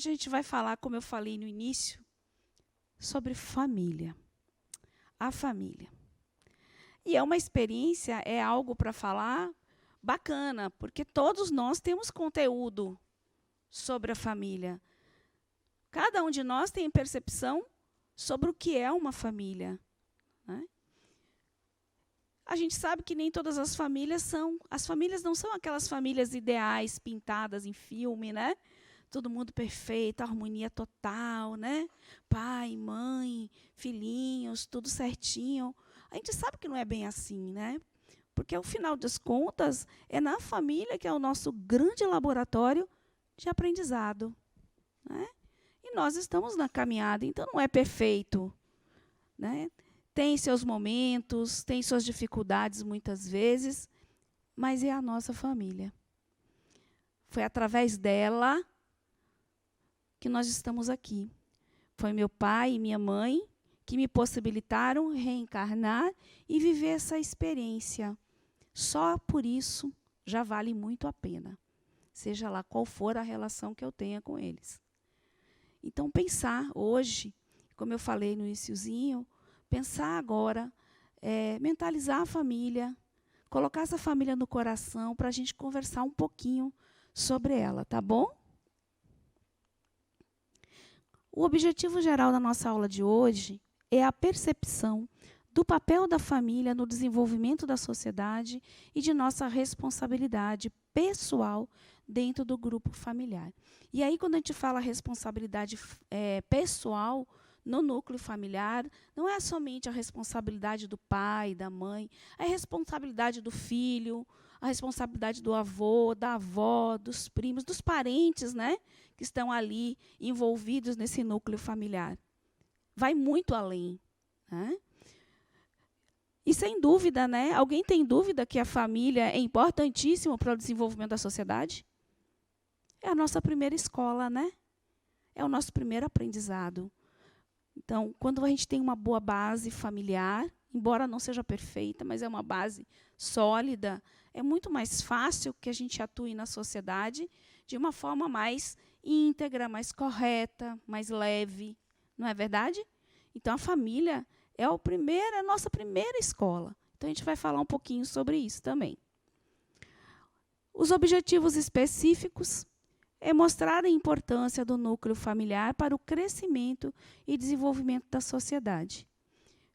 Hoje a gente vai falar, como eu falei no início, sobre família. A família. E é uma experiência, é algo para falar bacana, porque todos nós temos conteúdo sobre a família. Cada um de nós tem percepção sobre o que é uma família, né? A gente sabe que nem todas as famílias são. As famílias não são aquelas famílias ideais, pintadas em filme, né? Todo mundo perfeito, harmonia total, né? Pai, mãe, filhinhos, tudo certinho. A gente sabe que não é bem assim, né? Porque, ao final das contas, é na família que é o nosso grande laboratório de aprendizado, né? E nós estamos na caminhada, então não é perfeito, né? Tem seus momentos, tem suas dificuldades muitas vezes, mas é a nossa família. Foi através dela que nós estamos aqui. Foi meu pai e minha mãe que me possibilitaram reencarnar e viver essa experiência. Só por isso já vale muito a pena, seja lá qual for a relação que eu tenha com eles. Então, pensar hoje, como eu falei no iniciozinho, pensar agora, mentalizar a família, colocar essa família no coração para a gente conversar um pouquinho sobre ela, tá bom? O objetivo geral da nossa aula de hoje é a percepção do papel da família no desenvolvimento da sociedade e de nossa responsabilidade pessoal dentro do grupo familiar. E aí, quando a gente fala responsabilidade pessoal no núcleo familiar, não é somente a responsabilidade do pai, da mãe, é a responsabilidade do filho, a responsabilidade do avô, da avó, dos primos, dos parentes, né, que estão ali envolvidos nesse núcleo familiar. Vai muito além, né? E, sem dúvida, né, alguém tem dúvida que a família é importantíssima para o desenvolvimento da sociedade? É a nossa primeira escola, né? É o nosso primeiro aprendizado. Então, quando a gente tem uma boa base familiar, embora não seja perfeita, mas é uma base sólida, é muito mais fácil que a gente atue na sociedade de uma forma mais íntegra, mais correta, mais leve. Não é verdade? Então, a família é a nossa primeira escola. Então, a gente vai falar um pouquinho sobre isso também. Os objetivos específicos é mostrar a importância do núcleo familiar para o crescimento e desenvolvimento da sociedade.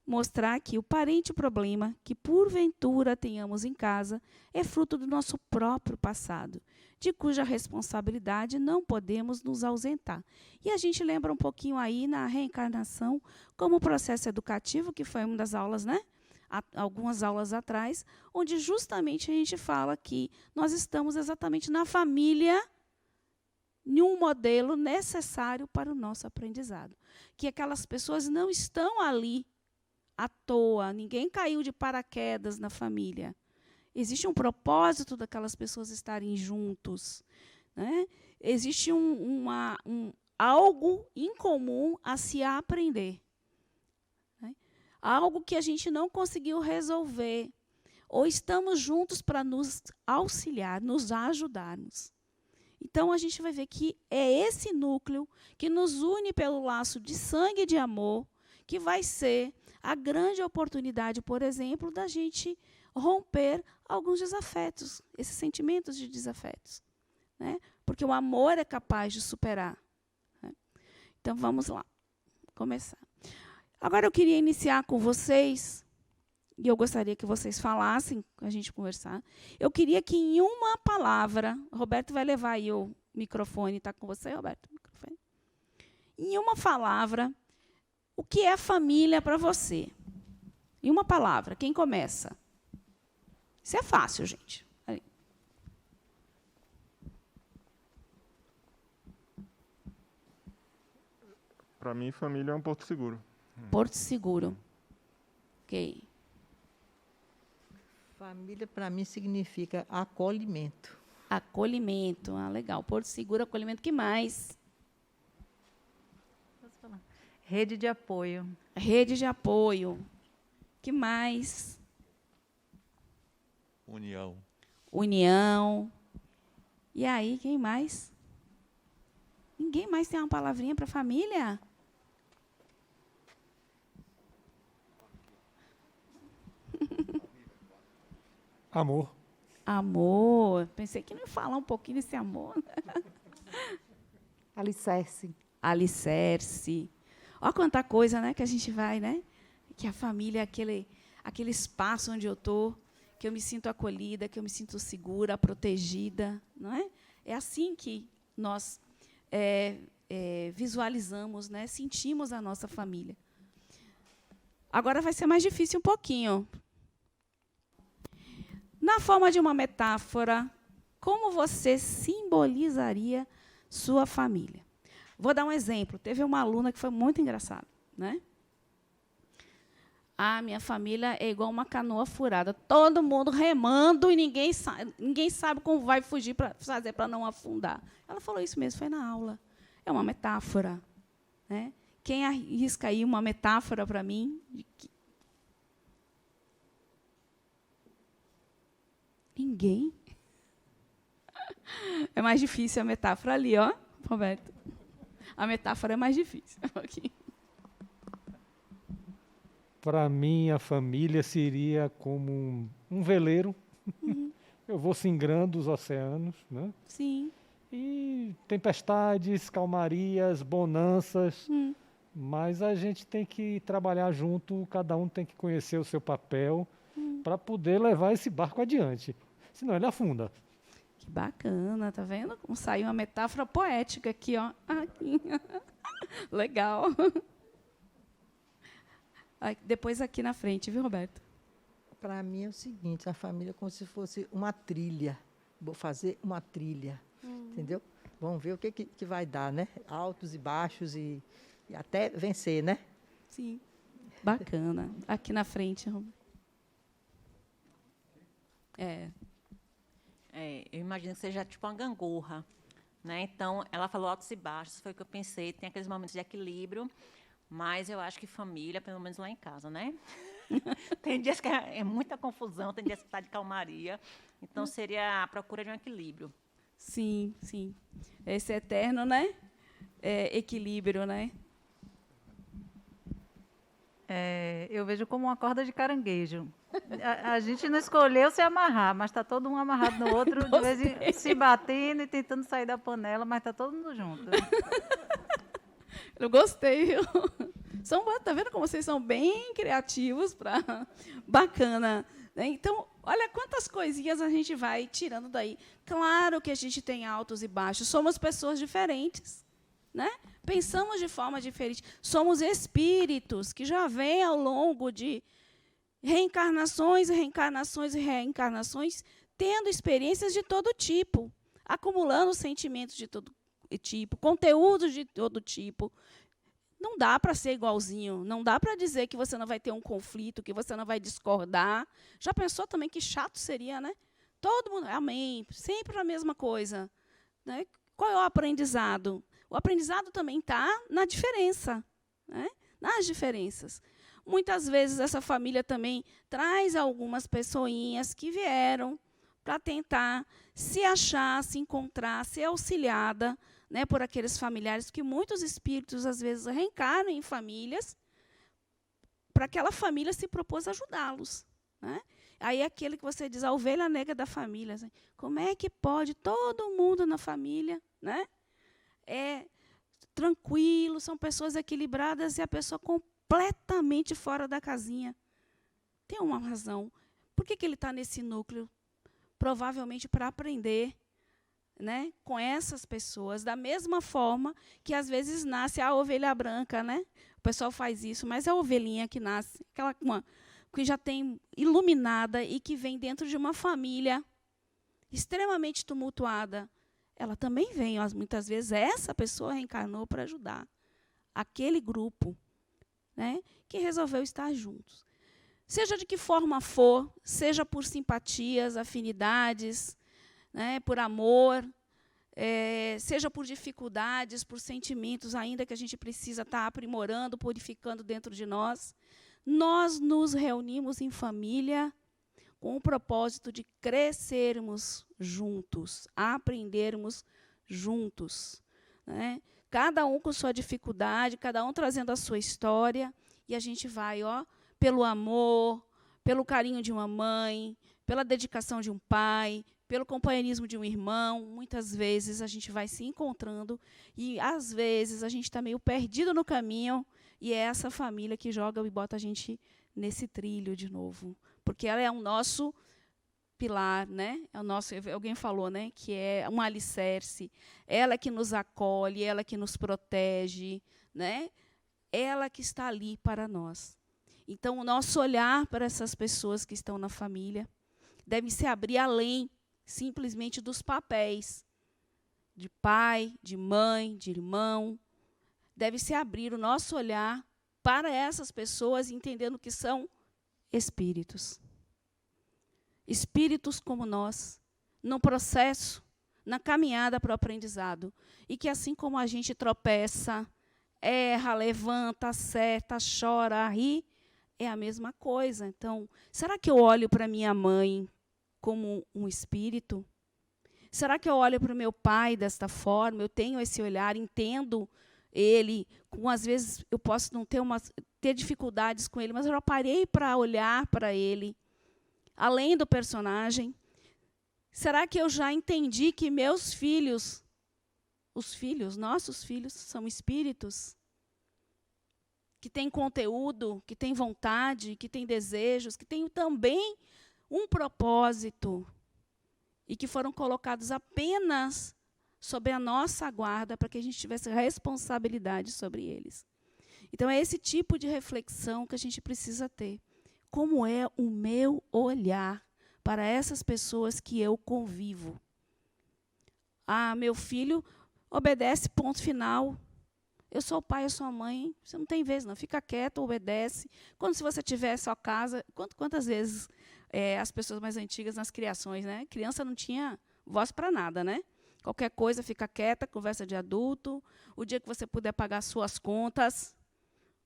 Mostrar que o parente problema que porventura tenhamos em casa é fruto do nosso próprio passado, de cuja responsabilidade não podemos nos ausentar. E a gente lembra um pouquinho aí na reencarnação, como o processo educativo, que foi uma das aulas, né? Algumas aulas atrás, onde justamente a gente fala que nós estamos exatamente na família, em um modelo necessário para o nosso aprendizado. Que aquelas pessoas não estão ali à toa, ninguém caiu de paraquedas na família. Existe um propósito daquelas pessoas estarem juntos, né? Existe algo em comum a se aprender, né? Algo que a gente não conseguiu resolver. Ou estamos juntos para nos auxiliar, nos ajudarmos. Então, a gente vai ver que é esse núcleo que nos une pelo laço de sangue e de amor, que vai ser a grande oportunidade, por exemplo, da gente romper alguns desafetos, esses sentimentos de desafetos, né? Porque o amor é capaz de superar, né? Então, vamos lá, começar. Agora, eu queria iniciar com vocês, e eu gostaria que vocês falassem, a gente conversar. Eu queria que, em uma palavra, Roberto vai levar aí o microfone. Está com você, Roberto? Microfone. Em uma palavra, o que é família para você? Em uma palavra, quem começa? Isso é fácil, gente. Aí. Para mim, família é um porto seguro. Porto seguro. Ok. Família, para mim, significa acolhimento. Acolhimento. Ah, legal. Porto seguro, acolhimento. O que mais? Posso falar? Rede de apoio. Rede de apoio. O que mais? União. União. E aí, quem mais? Ninguém mais tem uma palavrinha para família? Amor. Amor. Pensei que não ia falar um pouquinho desse amor. Alicerce. Alicerce. Olha quanta coisa, né, que a gente vai, né? Que a família é aquele espaço onde eu estou, que eu me sinto acolhida, que eu me sinto segura, protegida, não é? É assim que nós visualizamos, né? Sentimos a nossa família. Agora vai ser mais difícil um pouquinho. Na forma de uma metáfora, como você simbolizaria sua família? Vou dar um exemplo. Teve uma aluna que foi muito engraçada, né? Minha família é igual uma canoa furada. Todo mundo remando e ninguém sabe como vai fugir para fazer para não afundar. Ela falou isso mesmo, foi na aula. É uma metáfora, né? Quem arrisca aí uma metáfora para mim? Ninguém? É mais difícil a metáfora ali, ó, Roberto. A metáfora é mais difícil. Aqui. Para mim, a família seria como um veleiro. Eu vou singrando os oceanos, né? Sim. E tempestades, calmarias, bonanças. Mas a gente tem que trabalhar junto, cada um tem que conhecer o seu papel para poder levar esse barco adiante. Senão ele afunda. Que bacana, tá vendo? Como saiu uma metáfora poética aqui, ó. Aqui. Legal. Depois aqui na frente, viu, Roberto? Para mim é o seguinte, a família é como se fosse uma trilha. Vou fazer uma trilha, entendeu? Vamos ver o que vai dar, né? Altos e baixos e até vencer, né? Sim. Bacana. Aqui na frente, Roberto. Eu imagino que seja tipo uma gangorra, né? Então, ela falou altos e baixos, foi o que eu pensei. Tem aqueles momentos de equilíbrio, mas eu acho que família, pelo menos lá em casa, né? Tem dias que é muita confusão, tem dias que está de calmaria. Então, seria a procura de um equilíbrio. Sim, sim. Esse eterno, né? Equilíbrio, né? Eu vejo como uma corda de caranguejo. A gente não escolheu se amarrar, mas está todo um amarrado no outro, de vez em se batendo e tentando sair da panela, mas está todo mundo junto. Eu gostei, viu? Tá vendo como vocês são bem criativos para bacana, né? Então, olha quantas coisinhas a gente vai tirando daí. Claro que a gente tem altos e baixos, somos pessoas diferentes, né? Pensamos de forma diferente. Somos espíritos que já vêm ao longo de reencarnações, reencarnações e reencarnações, tendo experiências de todo tipo, acumulando sentimentos de todo tipo, conteúdos de todo tipo. Não dá para ser igualzinho, não dá para dizer que você não vai ter um conflito, que você não vai discordar. Já pensou também que chato seria, né? Todo mundo, amém, sempre a mesma coisa, né? Qual é o aprendizado? O aprendizado também está na diferença, né? Nas diferenças. Muitas vezes essa família também traz algumas pessoinhas que vieram para tentar se achar, se encontrar, ser auxiliada, né, por aqueles familiares, que muitos espíritos, às vezes, reencarnam em famílias, para aquela família se propôs ajudá-los, né? Aí aquele que você diz, a ovelha negra da família, assim, como é que pode todo mundo na família, né? Tranquilo, são pessoas equilibradas e a pessoa completamente fora da casinha. Tem uma razão. Por que ele está nesse núcleo? Provavelmente para aprender, né, com essas pessoas, da mesma forma que às vezes nasce a ovelha branca, né? O pessoal faz isso, mas é a ovelhinha que nasce, aquela que já tem iluminada e que vem dentro de uma família extremamente tumultuada. Ela também vem, muitas vezes essa pessoa reencarnou para ajudar aquele grupo, né, que resolveu estar juntos. Seja de que forma for, seja por simpatias, afinidades, né, por amor, seja por dificuldades, por sentimentos ainda que a gente precisa estar aprimorando, purificando dentro de nós, nós nos reunimos em família com o propósito de crescermos juntos, aprendermos juntos, né? Cada um com sua dificuldade, cada um trazendo a sua história, e a gente vai, pelo amor, pelo carinho de uma mãe, pela dedicação de um pai, pelo companheirismo de um irmão. Muitas vezes a gente vai se encontrando e, às vezes, a gente está meio perdido no caminho, e é essa família que joga e bota a gente nesse trilho de novo, porque ela é o nosso pilar, né? É o nosso, alguém falou, né, que é um alicerce, ela que nos acolhe, ela que nos protege, né? Ela que está ali para nós. Então, o nosso olhar para essas pessoas que estão na família deve se abrir além simplesmente dos papéis de pai, de mãe, de irmão. Deve se abrir o nosso olhar para essas pessoas, entendendo que são espíritos. Espíritos como nós, no processo, na caminhada para o aprendizado. E que, assim como a gente tropeça, erra, levanta, acerta, chora, ri, é a mesma coisa. Então, será que eu olho para minha mãe como um espírito? Será que eu olho para o meu pai desta forma? Eu tenho esse olhar, entendo ele, às vezes eu posso não ter dificuldades com ele, mas eu já parei para olhar para ele, além do personagem. Será que eu já entendi que meus filhos, nossos filhos, são espíritos? Que têm conteúdo, que têm vontade, que têm desejos, que têm também um propósito, e que foram colocados apenas sob a nossa guarda para que a gente tivesse responsabilidade sobre eles. Então, é esse tipo de reflexão que a gente precisa ter. Como é o meu olhar para essas pessoas que eu convivo? Meu filho obedece, ponto final. Eu sou o pai, eu sou a mãe. Você não tem vez, não. Fica quieto, obedece. Quando se você tiver sua casa... Quantas vezes as pessoas mais antigas nas criações, né? Criança não tinha voz para nada, né? Qualquer coisa, fica quieta, conversa de adulto. O dia que você puder pagar suas contas,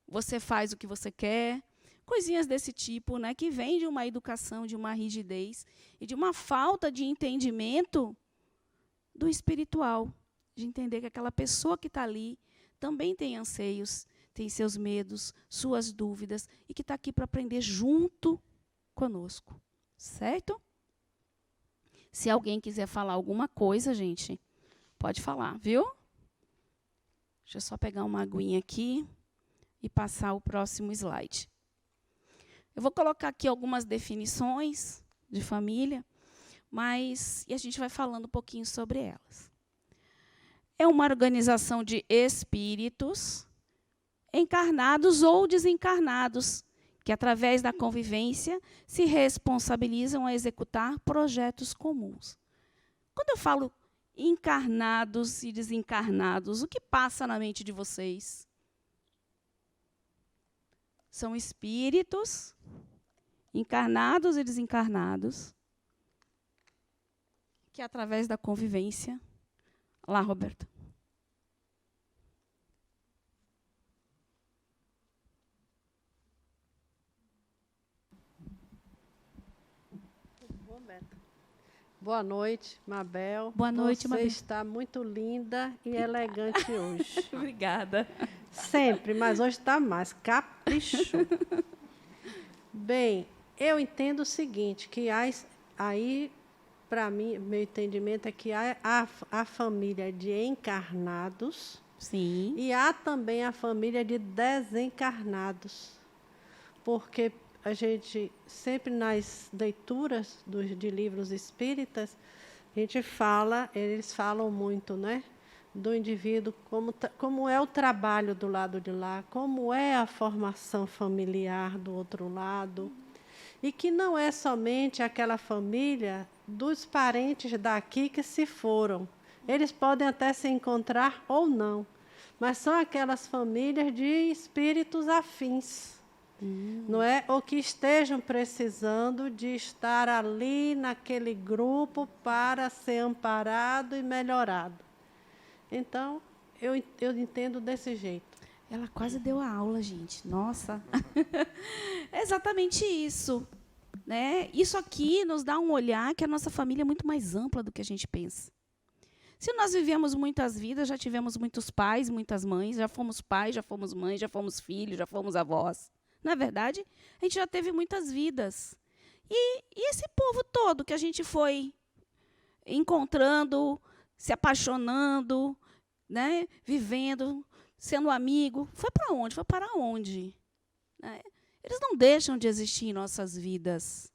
você faz o que você quer. Coisinhas desse tipo, né, que vem de uma educação, de uma rigidez e de uma falta de entendimento do espiritual, de entender que aquela pessoa que está ali também tem anseios, tem seus medos, suas dúvidas, e que está aqui para aprender junto conosco. Certo? Se alguém quiser falar alguma coisa, gente, pode falar, viu? Deixa eu só pegar uma aguinha aqui e passar o próximo slide. Eu vou colocar aqui algumas definições de família, e a gente vai falando um pouquinho sobre elas. É uma organização de espíritos encarnados ou desencarnados, que, através da convivência, se responsabilizam a executar projetos comuns. Quando eu falo encarnados e desencarnados, o que passa na mente de vocês? São espíritos encarnados e desencarnados que, através da convivência... Lá, Roberto. Boa noite, Mabel. Boa noite, Mabel. Você está muito linda e elegante hoje. Obrigada. Sempre, mas hoje está mais. Caprichou. Bem, eu entendo o seguinte, que aí, para mim, meu entendimento é que há a família de encarnados. Sim. E há também a família de desencarnados. Porque a gente, sempre nas leituras de livros espíritas, eles falam muito, né, do indivíduo, como é o trabalho do lado de lá, como é a formação familiar do outro lado, e que não é somente aquela família dos parentes daqui que se foram. Eles podem até se encontrar ou não, mas são aquelas famílias de espíritos afins. Não é? Ou que estejam precisando de estar ali naquele grupo para ser amparado e melhorado. Então, eu entendo desse jeito. Ela quase deu a aula, gente. Nossa. É exatamente isso. Né? Isso aqui nos dá um olhar que a nossa família é muito mais ampla do que a gente pensa. Se nós vivemos muitas vidas, já tivemos muitos pais, muitas mães, já fomos pais, já fomos mães, já fomos filhos, já fomos avós. Não é verdade? A gente já teve muitas vidas. E esse povo todo que a gente foi encontrando, se apaixonando, né, vivendo, sendo amigo, foi para onde? Foi para onde? Né? Eles não deixam de existir em nossas vidas.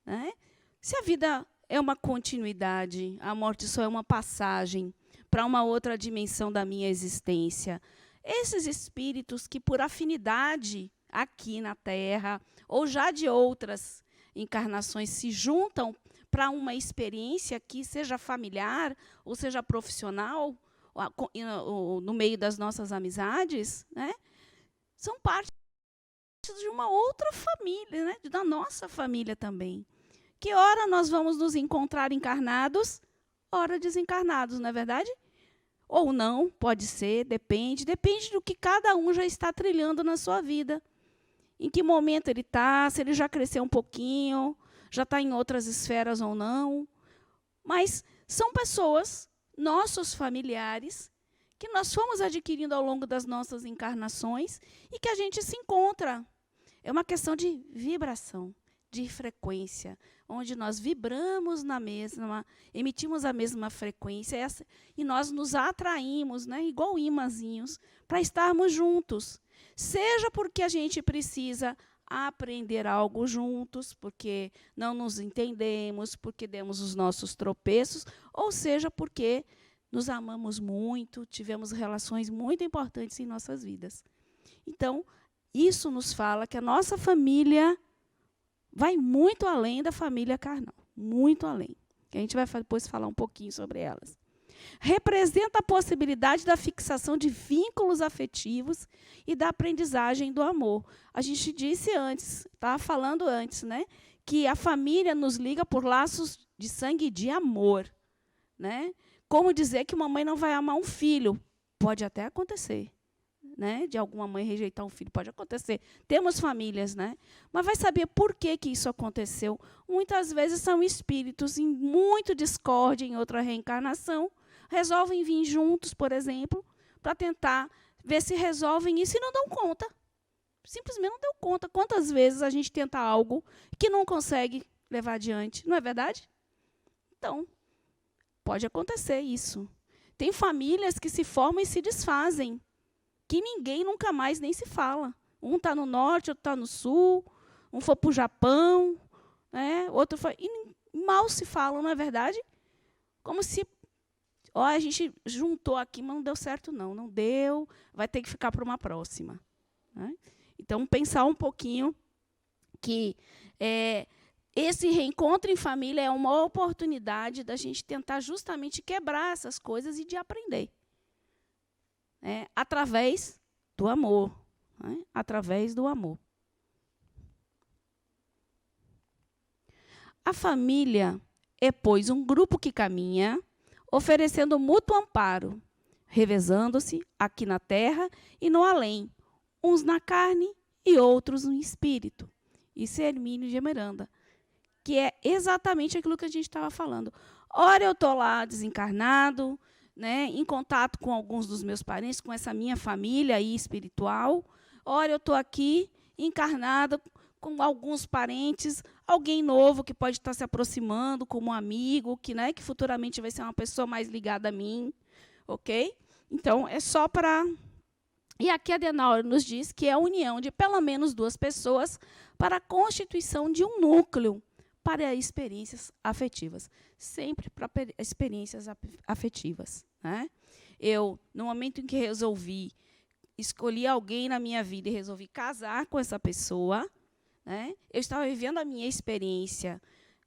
Né? Se a vida é uma continuidade, a morte só é uma passagem para uma outra dimensão da minha existência, esses espíritos que, por afinidade aqui na Terra, ou já de outras encarnações, se juntam para uma experiência que seja familiar, ou seja profissional, no meio das nossas amizades, né, são parte de uma outra família, né, da nossa família também. Que ora nós vamos nos encontrar encarnados, ora desencarnados, não é verdade? Ou não, pode ser, depende do que cada um já está trilhando na sua vida. Em que momento ele está, se ele já cresceu um pouquinho, já está em outras esferas ou não. Mas são pessoas, nossos familiares, que nós fomos adquirindo ao longo das nossas encarnações e que a gente se encontra. É uma questão de vibração, de frequência, onde nós vibramos na mesma, emitimos a mesma frequência e nós nos atraímos, né, igual imãzinhos, para estarmos juntos. Seja porque a gente precisa aprender algo juntos, porque não nos entendemos, porque demos os nossos tropeços, ou seja, porque nos amamos muito, tivemos relações muito importantes em nossas vidas. Então, isso nos fala que a nossa família vai muito além da família carnal, muito além. A gente vai depois falar um pouquinho sobre elas. Representa a possibilidade da fixação de vínculos afetivos e da aprendizagem do amor. A gente disse antes, estava falando antes, né, que a família nos liga por laços de sangue e de amor. Né? Como dizer que uma mãe não vai amar um filho? Pode até acontecer. Né, de alguma mãe rejeitar um filho, pode acontecer. Temos famílias, né? Mas vai saber por que isso aconteceu. Muitas vezes são espíritos em muito discórdia em outra reencarnação, resolvem vir juntos, por exemplo, para tentar ver se resolvem isso e não dão conta. Simplesmente não deu conta. Quantas vezes a gente tenta algo que não consegue levar adiante, não é verdade? Então, pode acontecer isso. Tem famílias que se formam e se desfazem, que ninguém nunca mais nem se fala. Um está no norte, outro está no sul, um foi para o Japão, né? Outro foi... E mal se falam, não é verdade? Como se... Ó, a gente juntou aqui, mas não deu certo, não. Não deu, vai ter que ficar para uma próxima. Né? Então, pensar um pouquinho que esse reencontro em família é uma oportunidade da gente tentar justamente quebrar essas coisas e de aprender. Através do amor. Né? Através do amor. A família é, pois, um grupo que caminha, oferecendo mútuo amparo, revezando-se aqui na terra e no além, uns na carne e outros no espírito. Isso é Hermínio de Miranda, que é exatamente aquilo que a gente estava falando. Ora eu estou lá desencarnado, né, em contato com alguns dos meus parentes, com essa minha família aí espiritual. Ora, eu estou aqui encarnada com alguns parentes, alguém novo que pode estar se aproximando como um amigo, que futuramente vai ser uma pessoa mais ligada a mim. Ok? Então, é só para... E aqui a Adenauer nos diz que é a união de pelo menos duas pessoas para a constituição de um núcleo para experiências afetivas. Sempre para experiências afetivas. Né? Eu, no momento em que escolhi alguém na minha vida e resolvi casar com essa pessoa, né? Eu estava vivendo a minha experiência,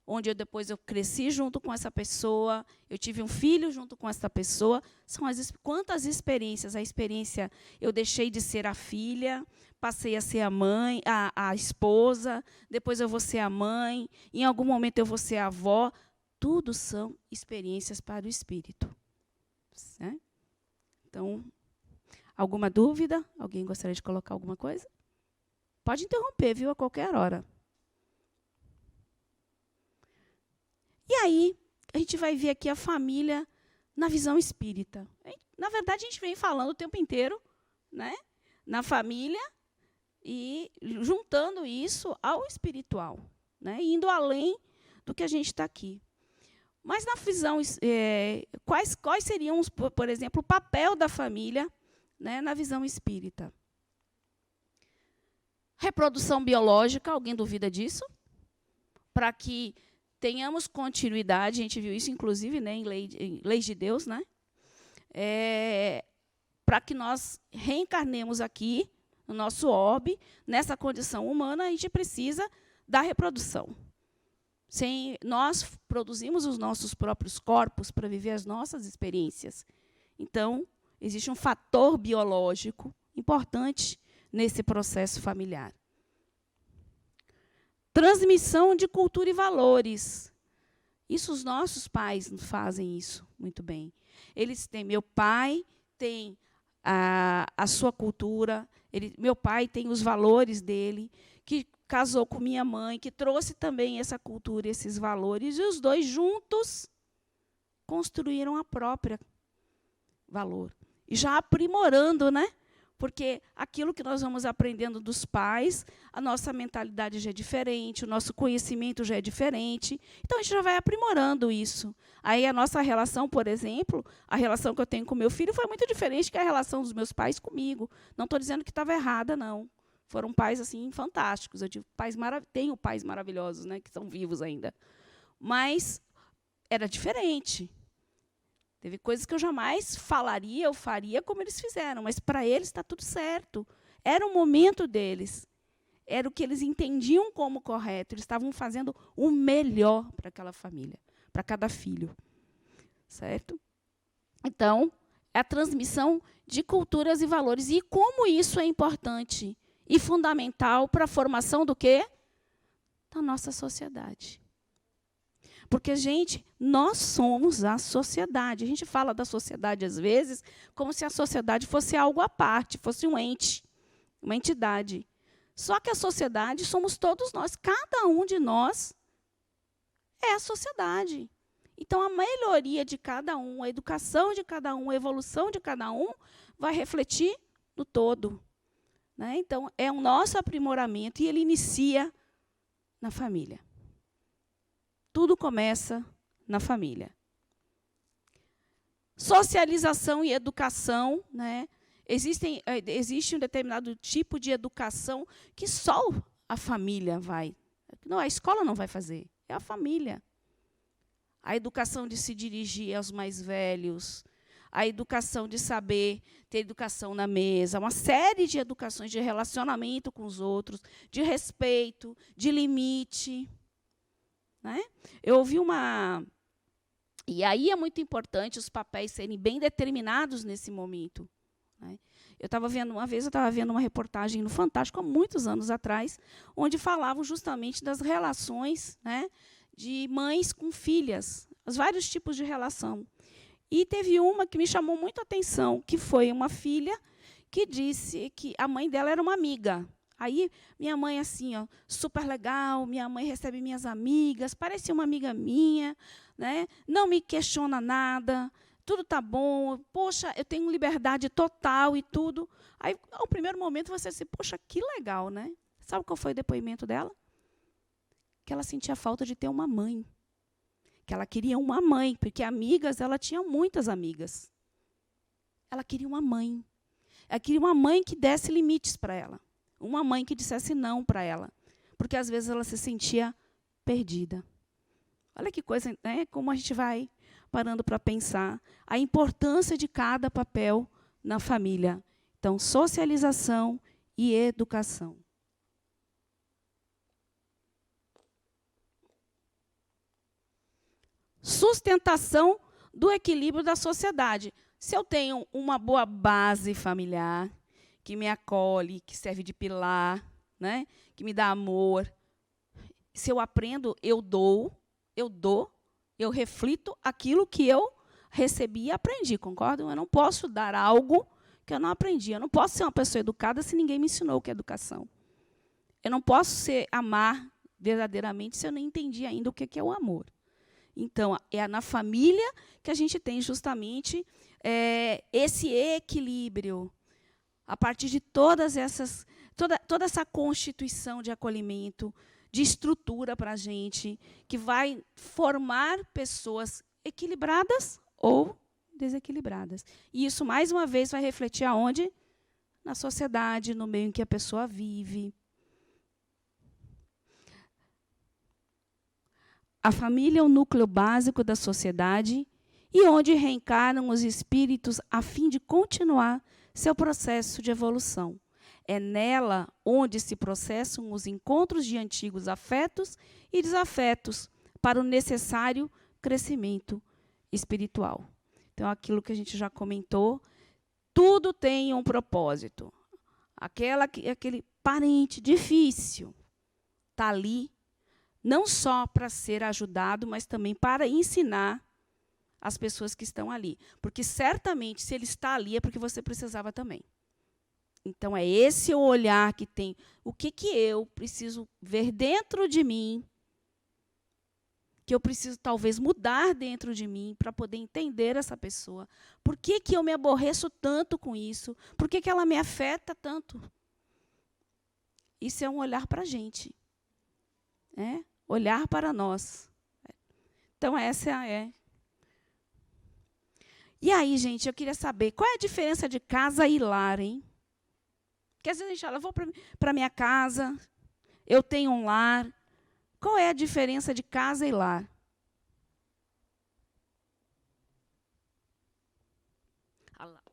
onde depois eu cresci junto com essa pessoa, eu tive um filho junto com essa pessoa. São quantas experiências? A experiência, eu deixei de ser a filha, passei a ser a mãe, a esposa, depois eu vou ser a mãe, em algum momento eu vou ser a avó. Tudo são experiências para o espírito. Né? Então, alguma dúvida? Alguém gostaria de colocar alguma coisa? Pode interromper, viu? A qualquer hora. E aí, a gente vai ver aqui a família na visão espírita. Na verdade, a gente vem falando o tempo inteiro, né, na família e juntando isso ao espiritual, né, indo além do que a gente está aqui. Mas na visão, quais seriam, por exemplo, o papel da família, né, na visão espírita? Reprodução biológica, alguém duvida disso? Para que tenhamos continuidade, a gente viu isso, inclusive, né, em Leis de Deus, né? Para que nós reencarnemos aqui, no nosso orbe, nessa condição humana, a gente precisa da reprodução. Nós produzimos os nossos próprios corpos para viver as nossas experiências. Então, existe um fator biológico importante nesse processo familiar. Transmissão de cultura e valores. Isso os nossos pais fazem isso muito bem. Eles têm, meu pai tem a sua cultura, meu pai tem os valores dele, que casou com minha mãe, que trouxe também essa cultura e esses valores, e os dois juntos construíram a própria valor. E já aprimorando, né? Porque aquilo que nós vamos aprendendo dos pais, a nossa mentalidade já é diferente, o nosso conhecimento já é diferente. Então, a gente já vai aprimorando isso. Aí, a nossa relação, por exemplo, a relação que eu tenho com meu filho foi muito diferente que a relação dos meus pais comigo. Não estou dizendo que estava errada, não. Foram pais assim fantásticos. Eu tenho pais maravilhosos, né, que são vivos ainda. Mas era diferente. Teve coisas que eu jamais falaria ou faria como eles fizeram, mas para eles está tudo certo. Era o momento deles. Era o que eles entendiam como correto. Eles estavam fazendo o melhor para aquela família, para cada filho. Certo? Então, é a transmissão de culturas e valores. E como isso é importante e fundamental para a formação do quê? Da nossa sociedade. Porque, gente, nós somos a sociedade. A gente fala da sociedade, às vezes, como se a sociedade fosse algo à parte, fosse um ente, uma entidade. Só que a sociedade somos todos nós. Cada um de nós é a sociedade. Então, a melhoria de cada um, a educação de cada um, a evolução de cada um, vai refletir no todo. Né? Então, é o nosso aprimoramento e ele inicia na família. Tudo começa na família. Socialização e educação, né? Existe um determinado tipo de educação que só a família vai. Não, a escola não vai fazer, é a família. A educação de se dirigir aos mais velhos, a educação de saber ter educação na mesa, uma série de educações de relacionamento com os outros, de respeito, de limite. Né? Eu ouvi uma... E aí é muito importante os papéis serem bem determinados nesse momento. Né? Eu estava vendo uma reportagem no Fantástico, há muitos anos atrás, onde falavam justamente das relações, né, de mães com filhas, os vários tipos de relação. E teve uma que me chamou muito a atenção, que foi uma filha que disse que a mãe dela era uma amiga. Aí, minha mãe, assim, ó, super legal, minha mãe recebe minhas amigas, parece uma amiga minha, né? Não me questiona nada, tudo está bom, poxa, eu tenho liberdade total e tudo. Aí, ao primeiro momento, você diz, poxa, que legal, né? Sabe qual foi o depoimento dela? Que ela sentia falta de ter uma mãe. Que ela queria uma mãe, porque amigas, ela tinha muitas amigas. Ela queria uma mãe. Ela queria uma mãe que desse limites para ela. Uma mãe que dissesse não para ela. Porque, às vezes, ela se sentia perdida. Olha que coisa, né? Como a gente vai parando para pensar a importância de cada papel na família. Então, socialização e educação. Sustentação do equilíbrio da sociedade. Se eu tenho uma boa base familiar, que me acolhe, que serve de pilar, né? Que me dá amor. Se eu aprendo, eu dou, eu reflito aquilo que eu recebi e aprendi, concordam? Eu não posso dar algo que eu não aprendi. Eu não posso ser uma pessoa educada se ninguém me ensinou o que é educação. Eu não posso amar verdadeiramente se eu não entendi ainda o que é o amor. Então, é na família que a gente tem justamente esse equilíbrio, a partir de toda essa constituição de acolhimento, de estrutura para a gente, que vai formar pessoas equilibradas ou desequilibradas. E isso, mais uma vez, vai refletir aonde? Na sociedade, no meio em que a pessoa vive. A família é o núcleo básico da sociedade e onde reencarnam os espíritos a fim de continuar seu processo de evolução. É nela onde se processam os encontros de antigos afetos e desafetos para o necessário crescimento espiritual. Então, aquilo que a gente já comentou, tudo tem um propósito. Aquele parente difícil está ali, não só para ser ajudado, mas também para ensinar as pessoas que estão ali. Porque, certamente, se ele está ali, é porque você precisava também. Então, é esse o olhar que tem. O que eu preciso ver dentro de mim, que eu preciso, talvez, mudar dentro de mim para poder entender essa pessoa. Por que eu me aborreço tanto com isso? Por que ela me afeta tanto? Isso é um olhar para a gente. Olhar para nós. Então, essa é. E aí, gente, eu queria saber, qual é a diferença de casa e lar, hein? Porque às vezes a gente fala, eu vou para minha casa, eu tenho um lar. Qual é a diferença de casa e lar?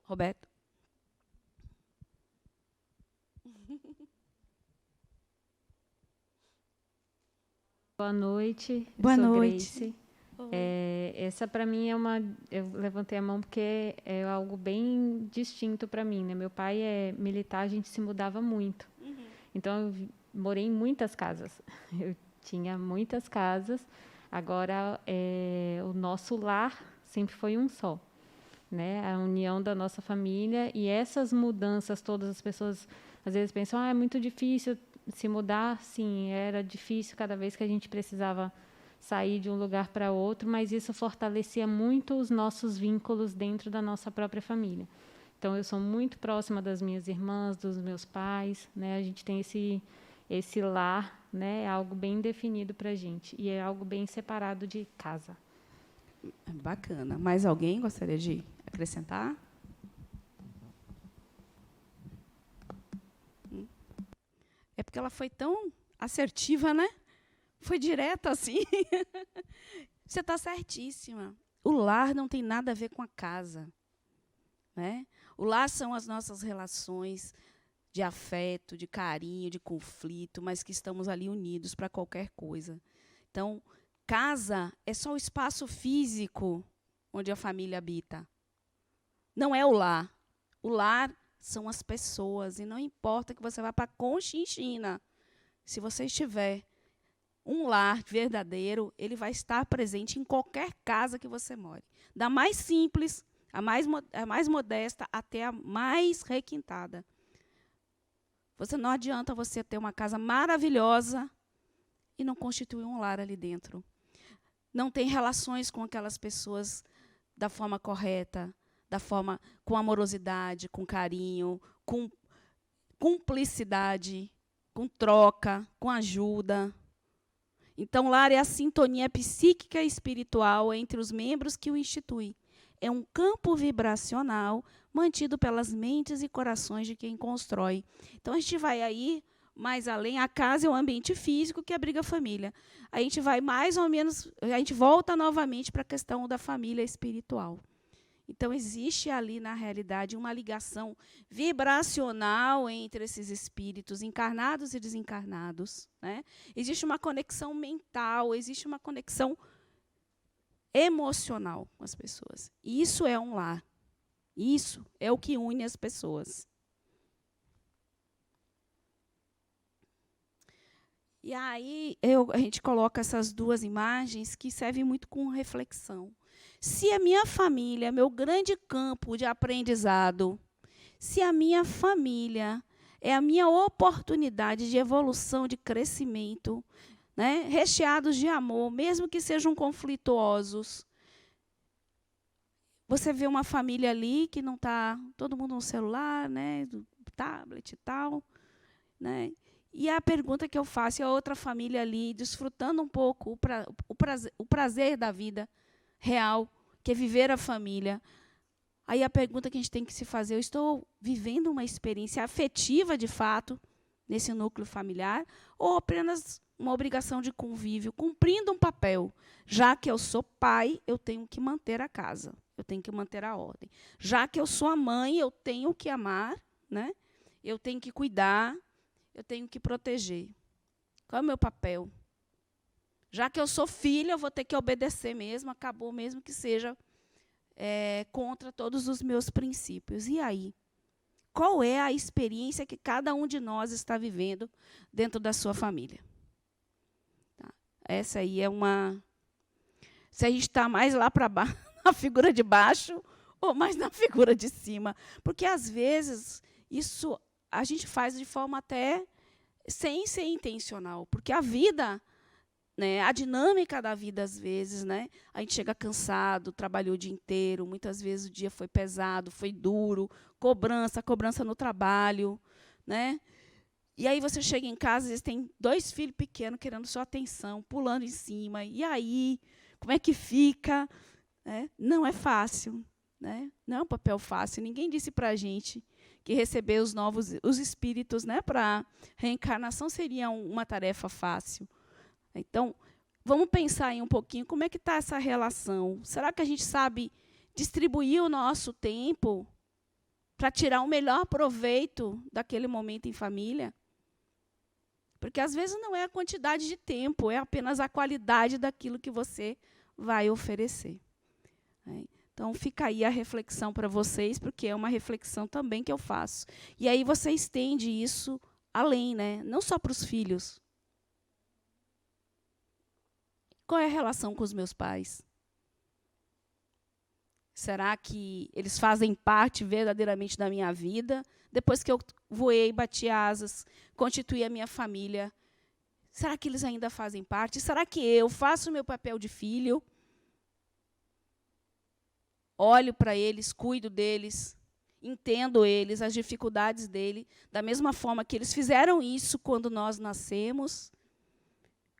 Roberto? Boa noite. Boa sou noite. Grace. Essa para mim é uma. Eu levantei a mão porque é algo bem distinto para mim, né? Meu pai é militar, a gente se mudava muito. Então eu morei em muitas casas. Eu tinha muitas casas. Agora o nosso lar sempre foi um só, né? A união da nossa família e essas mudanças todas as pessoas às vezes pensam, é muito difícil se mudar. Sim, era difícil cada vez que a gente precisava sair de um lugar para outro, mas isso fortalecia muito os nossos vínculos dentro da nossa própria família. Então, eu sou muito próxima das minhas irmãs, dos meus pais, né? A gente tem esse lar, né? É algo bem definido para a gente e é algo bem separado de casa. Bacana. Mais alguém gostaria de acrescentar? É porque ela foi tão assertiva, né? Foi direta assim. Você está certíssima. O lar não tem nada a ver com a casa, né? O lar são as nossas relações de afeto, de carinho, de conflito, mas que estamos ali unidos para qualquer coisa. Então, casa é só o espaço físico onde a família habita. Não é o lar. O lar são as pessoas. E não importa que você vá para Conchinchina. Se você estiver um lar verdadeiro, ele vai estar presente em qualquer casa que você more. Da mais simples, a mais modesta, até a mais requintada. Não adianta você ter uma casa maravilhosa e não constituir um lar ali dentro. Não tem relações com aquelas pessoas da forma correta, com amorosidade, com carinho, com cumplicidade, com troca, com ajuda. Então, lar é a sintonia psíquica e espiritual entre os membros que o instituem. É um campo vibracional mantido pelas mentes e corações de quem constrói. Então, a gente vai aí mais além. A casa é o ambiente físico que abriga a família. A gente vai mais ou menos, a gente volta novamente para a questão da família espiritual. Então, existe ali, na realidade, uma ligação vibracional entre esses espíritos encarnados e desencarnados, né? Existe uma conexão mental, existe uma conexão emocional com as pessoas. Isso é um lar. Isso é o que une as pessoas. E aí, a gente coloca essas duas imagens que servem muito com reflexão. Se a minha família é meu grande campo de aprendizado, se a minha família é a minha oportunidade de evolução, de crescimento, né, recheados de amor, mesmo que sejam conflituosos. Você vê uma família ali que não está todo mundo no celular, né, do tablet e tal, né? E a pergunta que eu faço é a outra família ali desfrutando um pouco o prazer da vida real, que é viver a família. Aí a pergunta que a gente tem que se fazer: eu estou vivendo uma experiência afetiva de fato nesse núcleo familiar, ou apenas uma obrigação de convívio, cumprindo um papel? Já que eu sou pai, eu tenho que manter a casa, eu tenho que manter a ordem. Já que eu sou a mãe, eu tenho que amar, né? Eu tenho que cuidar, eu tenho que proteger. Qual é o meu papel? Já que eu sou filha, eu vou ter que obedecer mesmo, acabou, mesmo que seja contra todos os meus princípios. E aí? Qual é a experiência que cada um de nós está vivendo dentro da sua família? Tá. Essa aí é uma... Se a gente está mais lá para baixo, na figura de baixo, ou mais na figura de cima. Porque, às vezes, isso a gente faz de forma até sem ser intencional. Porque a vida, né, a dinâmica da vida, às vezes, né, a gente chega cansado, trabalhou o dia inteiro, muitas vezes o dia foi pesado, foi duro, cobrança no trabalho, né? E aí você chega em casa, às vezes tem 2 filhos pequenos querendo sua atenção, pulando em cima. E aí, como é que fica? Não é fácil, né? Não é um papel fácil. Ninguém disse para a gente que receber os espíritos, né, para reencarnação seria uma tarefa fácil. Então, vamos pensar aí um pouquinho como é que está essa relação. Será que a gente sabe distribuir o nosso tempo para tirar o melhor proveito daquele momento em família? Porque, às vezes, não é a quantidade de tempo, é apenas a qualidade daquilo que você vai oferecer. Então, fica aí a reflexão para vocês, porque é uma reflexão também que eu faço. E aí você estende isso além, né? Não só para os filhos. Qual é a relação com os meus pais? Será que eles fazem parte verdadeiramente da minha vida? Depois que eu voei, bati asas, constituí a minha família, será que eles ainda fazem parte? Será que eu faço o meu papel de filho? Olho para eles, cuido deles, entendo eles, as dificuldades dele, da mesma forma que eles fizeram isso quando nós nascemos,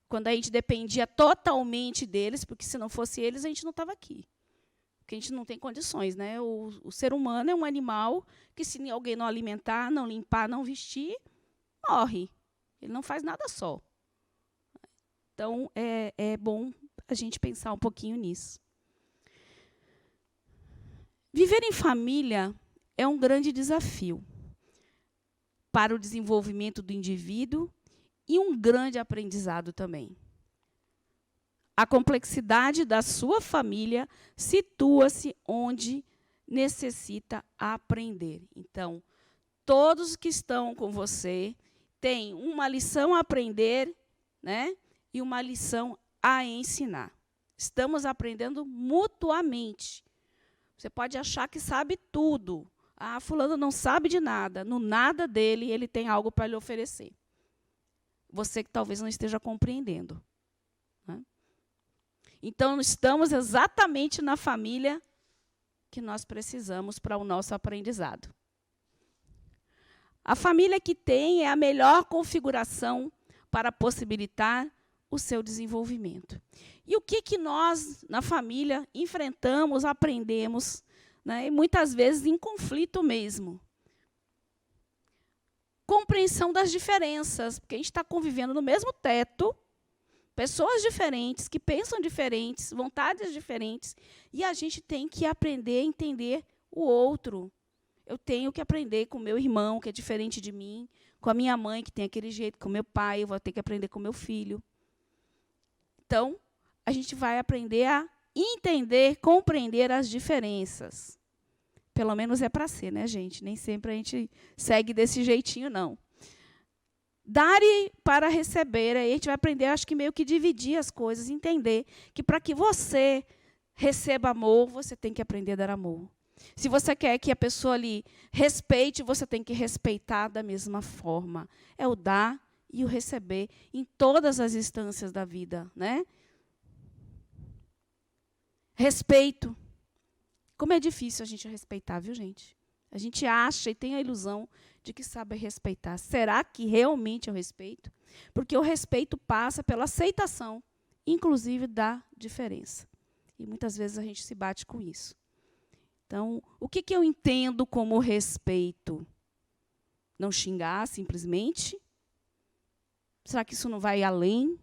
quando a gente dependia totalmente deles, porque se não fosse eles, a gente não estava aqui. Porque a gente não tem condições, né? O ser humano é um animal que, se alguém não alimentar, não limpar, não vestir, morre. Ele não faz nada só. Então, é bom a gente pensar um pouquinho nisso. Viver em família é um grande desafio para o desenvolvimento do indivíduo e um grande aprendizado também. A complexidade da sua família situa-se onde necessita aprender. Então, todos que estão com você têm uma lição a aprender, né, e uma lição a ensinar. Estamos aprendendo mutuamente. Você pode achar que sabe tudo. Ah, fulano não sabe de nada. No nada dele, ele tem algo para lhe oferecer. Você que talvez não esteja compreendendo. Né? Então, estamos exatamente na família que nós precisamos para o nosso aprendizado. A família que tem é a melhor configuração para possibilitar o seu desenvolvimento. E o que nós, na família, enfrentamos, aprendemos, né, e muitas vezes em conflito mesmo? Compreensão das diferenças, porque a gente está convivendo no mesmo teto, pessoas diferentes, que pensam diferentes, vontades diferentes, e a gente tem que aprender a entender o outro. Eu tenho que aprender com o meu irmão, que é diferente de mim, com a minha mãe, que tem aquele jeito, com o meu pai, eu vou ter que aprender com o meu filho. Então, a gente vai aprender a entender, compreender as diferenças. Pelo menos é para ser, né, gente? Nem sempre a gente segue desse jeitinho, não. Dar para receber, aí a gente vai aprender, acho que meio que dividir as coisas, entender que para que você receba amor, você tem que aprender a dar amor. Se você quer que a pessoa lhe respeite, você tem que respeitar da mesma forma. É o dar e o receber em todas as instâncias da vida, né? Respeito. Como é difícil a gente respeitar, viu, gente? A gente acha e tem a ilusão de que sabe respeitar. Será que realmente eu respeito? Porque o respeito passa pela aceitação, inclusive da diferença. E muitas vezes a gente se bate com isso. Então, o que eu entendo como respeito? Não xingar, simplesmente? Será que isso não vai além?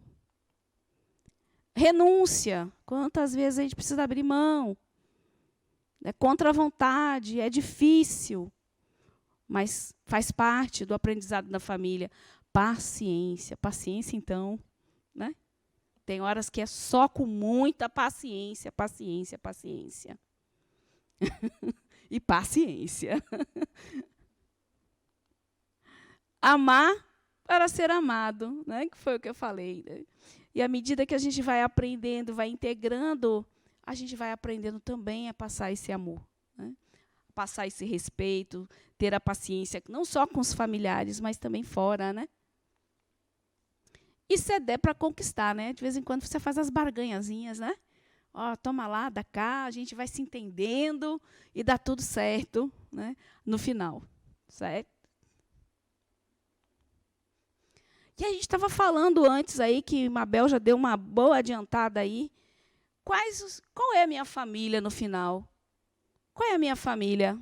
Renúncia. Quantas vezes a gente precisa abrir mão? É contra a vontade, é difícil, mas faz parte do aprendizado da família. Paciência. Paciência, então, né? Tem horas que é só com muita paciência, paciência, paciência. E paciência. Amar para ser amado, né? Que foi o que eu falei, né? E à medida que a gente vai aprendendo, vai integrando, a gente vai aprendendo também a passar esse amor, né? Passar esse respeito, ter a paciência, não só com os familiares, mas também fora, né? E ceder para conquistar, né? De vez em quando você faz as barganhazinhas, né? Ó, toma lá, dá cá, a gente vai se entendendo e dá tudo certo, né? No final, certo? E a gente estava falando antes aí, que Mabel já deu uma boa adiantada aí. Qual é a minha família no final? Qual é a minha família?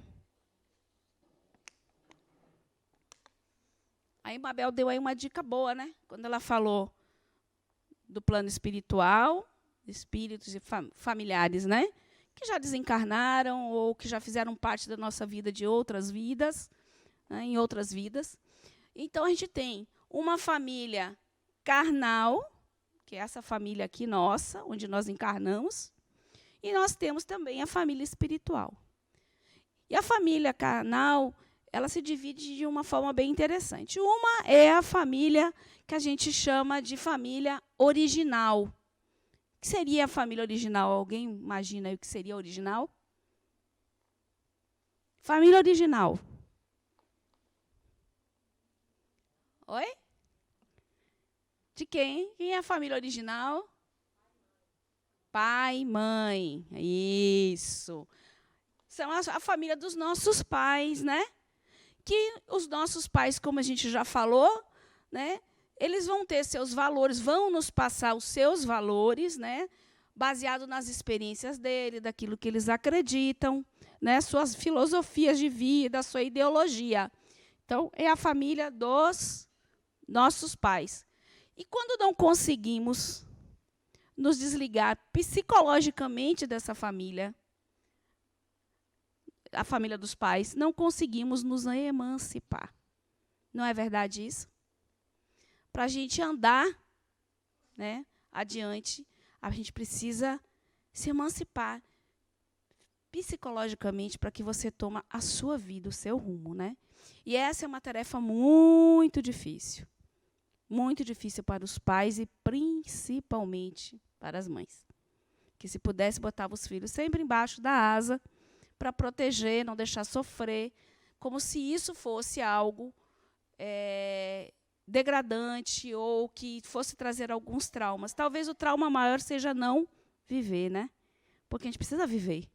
Aí Mabel deu aí uma dica boa, né? Quando ela falou do plano espiritual, espíritos e familiares, né? Que já desencarnaram ou que já fizeram parte da nossa vida de outras vidas, né? Em outras vidas. Então, a gente tem uma família carnal, que é essa família aqui nossa, onde nós encarnamos, e nós temos também a família espiritual. E a família carnal, ela se divide de uma forma bem interessante. Uma é a família que a gente chama de família original. O que seria a família original? Alguém imagina aí o que seria original? Família original. Oi? De quem? Quem é a família original? Pai e mãe. Isso. São a família dos nossos pais, né? Que os nossos pais, como a gente já falou, né? Eles vão ter seus valores, vão nos passar os seus valores, né? Baseado nas experiências dele, daquilo que eles acreditam, né? Suas filosofias de vida, sua ideologia. Então, é a família dos nossos pais. E quando não conseguimos nos desligar psicologicamente dessa família, a família dos pais, não conseguimos nos emancipar. Não é verdade isso? Para a gente andar, né, adiante, a gente precisa se emancipar psicologicamente para que você tome a sua vida, o seu rumo, né? E essa é uma tarefa muito difícil. Muito difícil para os pais e principalmente para as mães. Que se pudesse, botava os filhos sempre embaixo da asa para proteger, não deixar sofrer, como se isso fosse algo degradante ou que fosse trazer alguns traumas. Talvez o trauma maior seja não viver, né? Porque a gente precisa viver.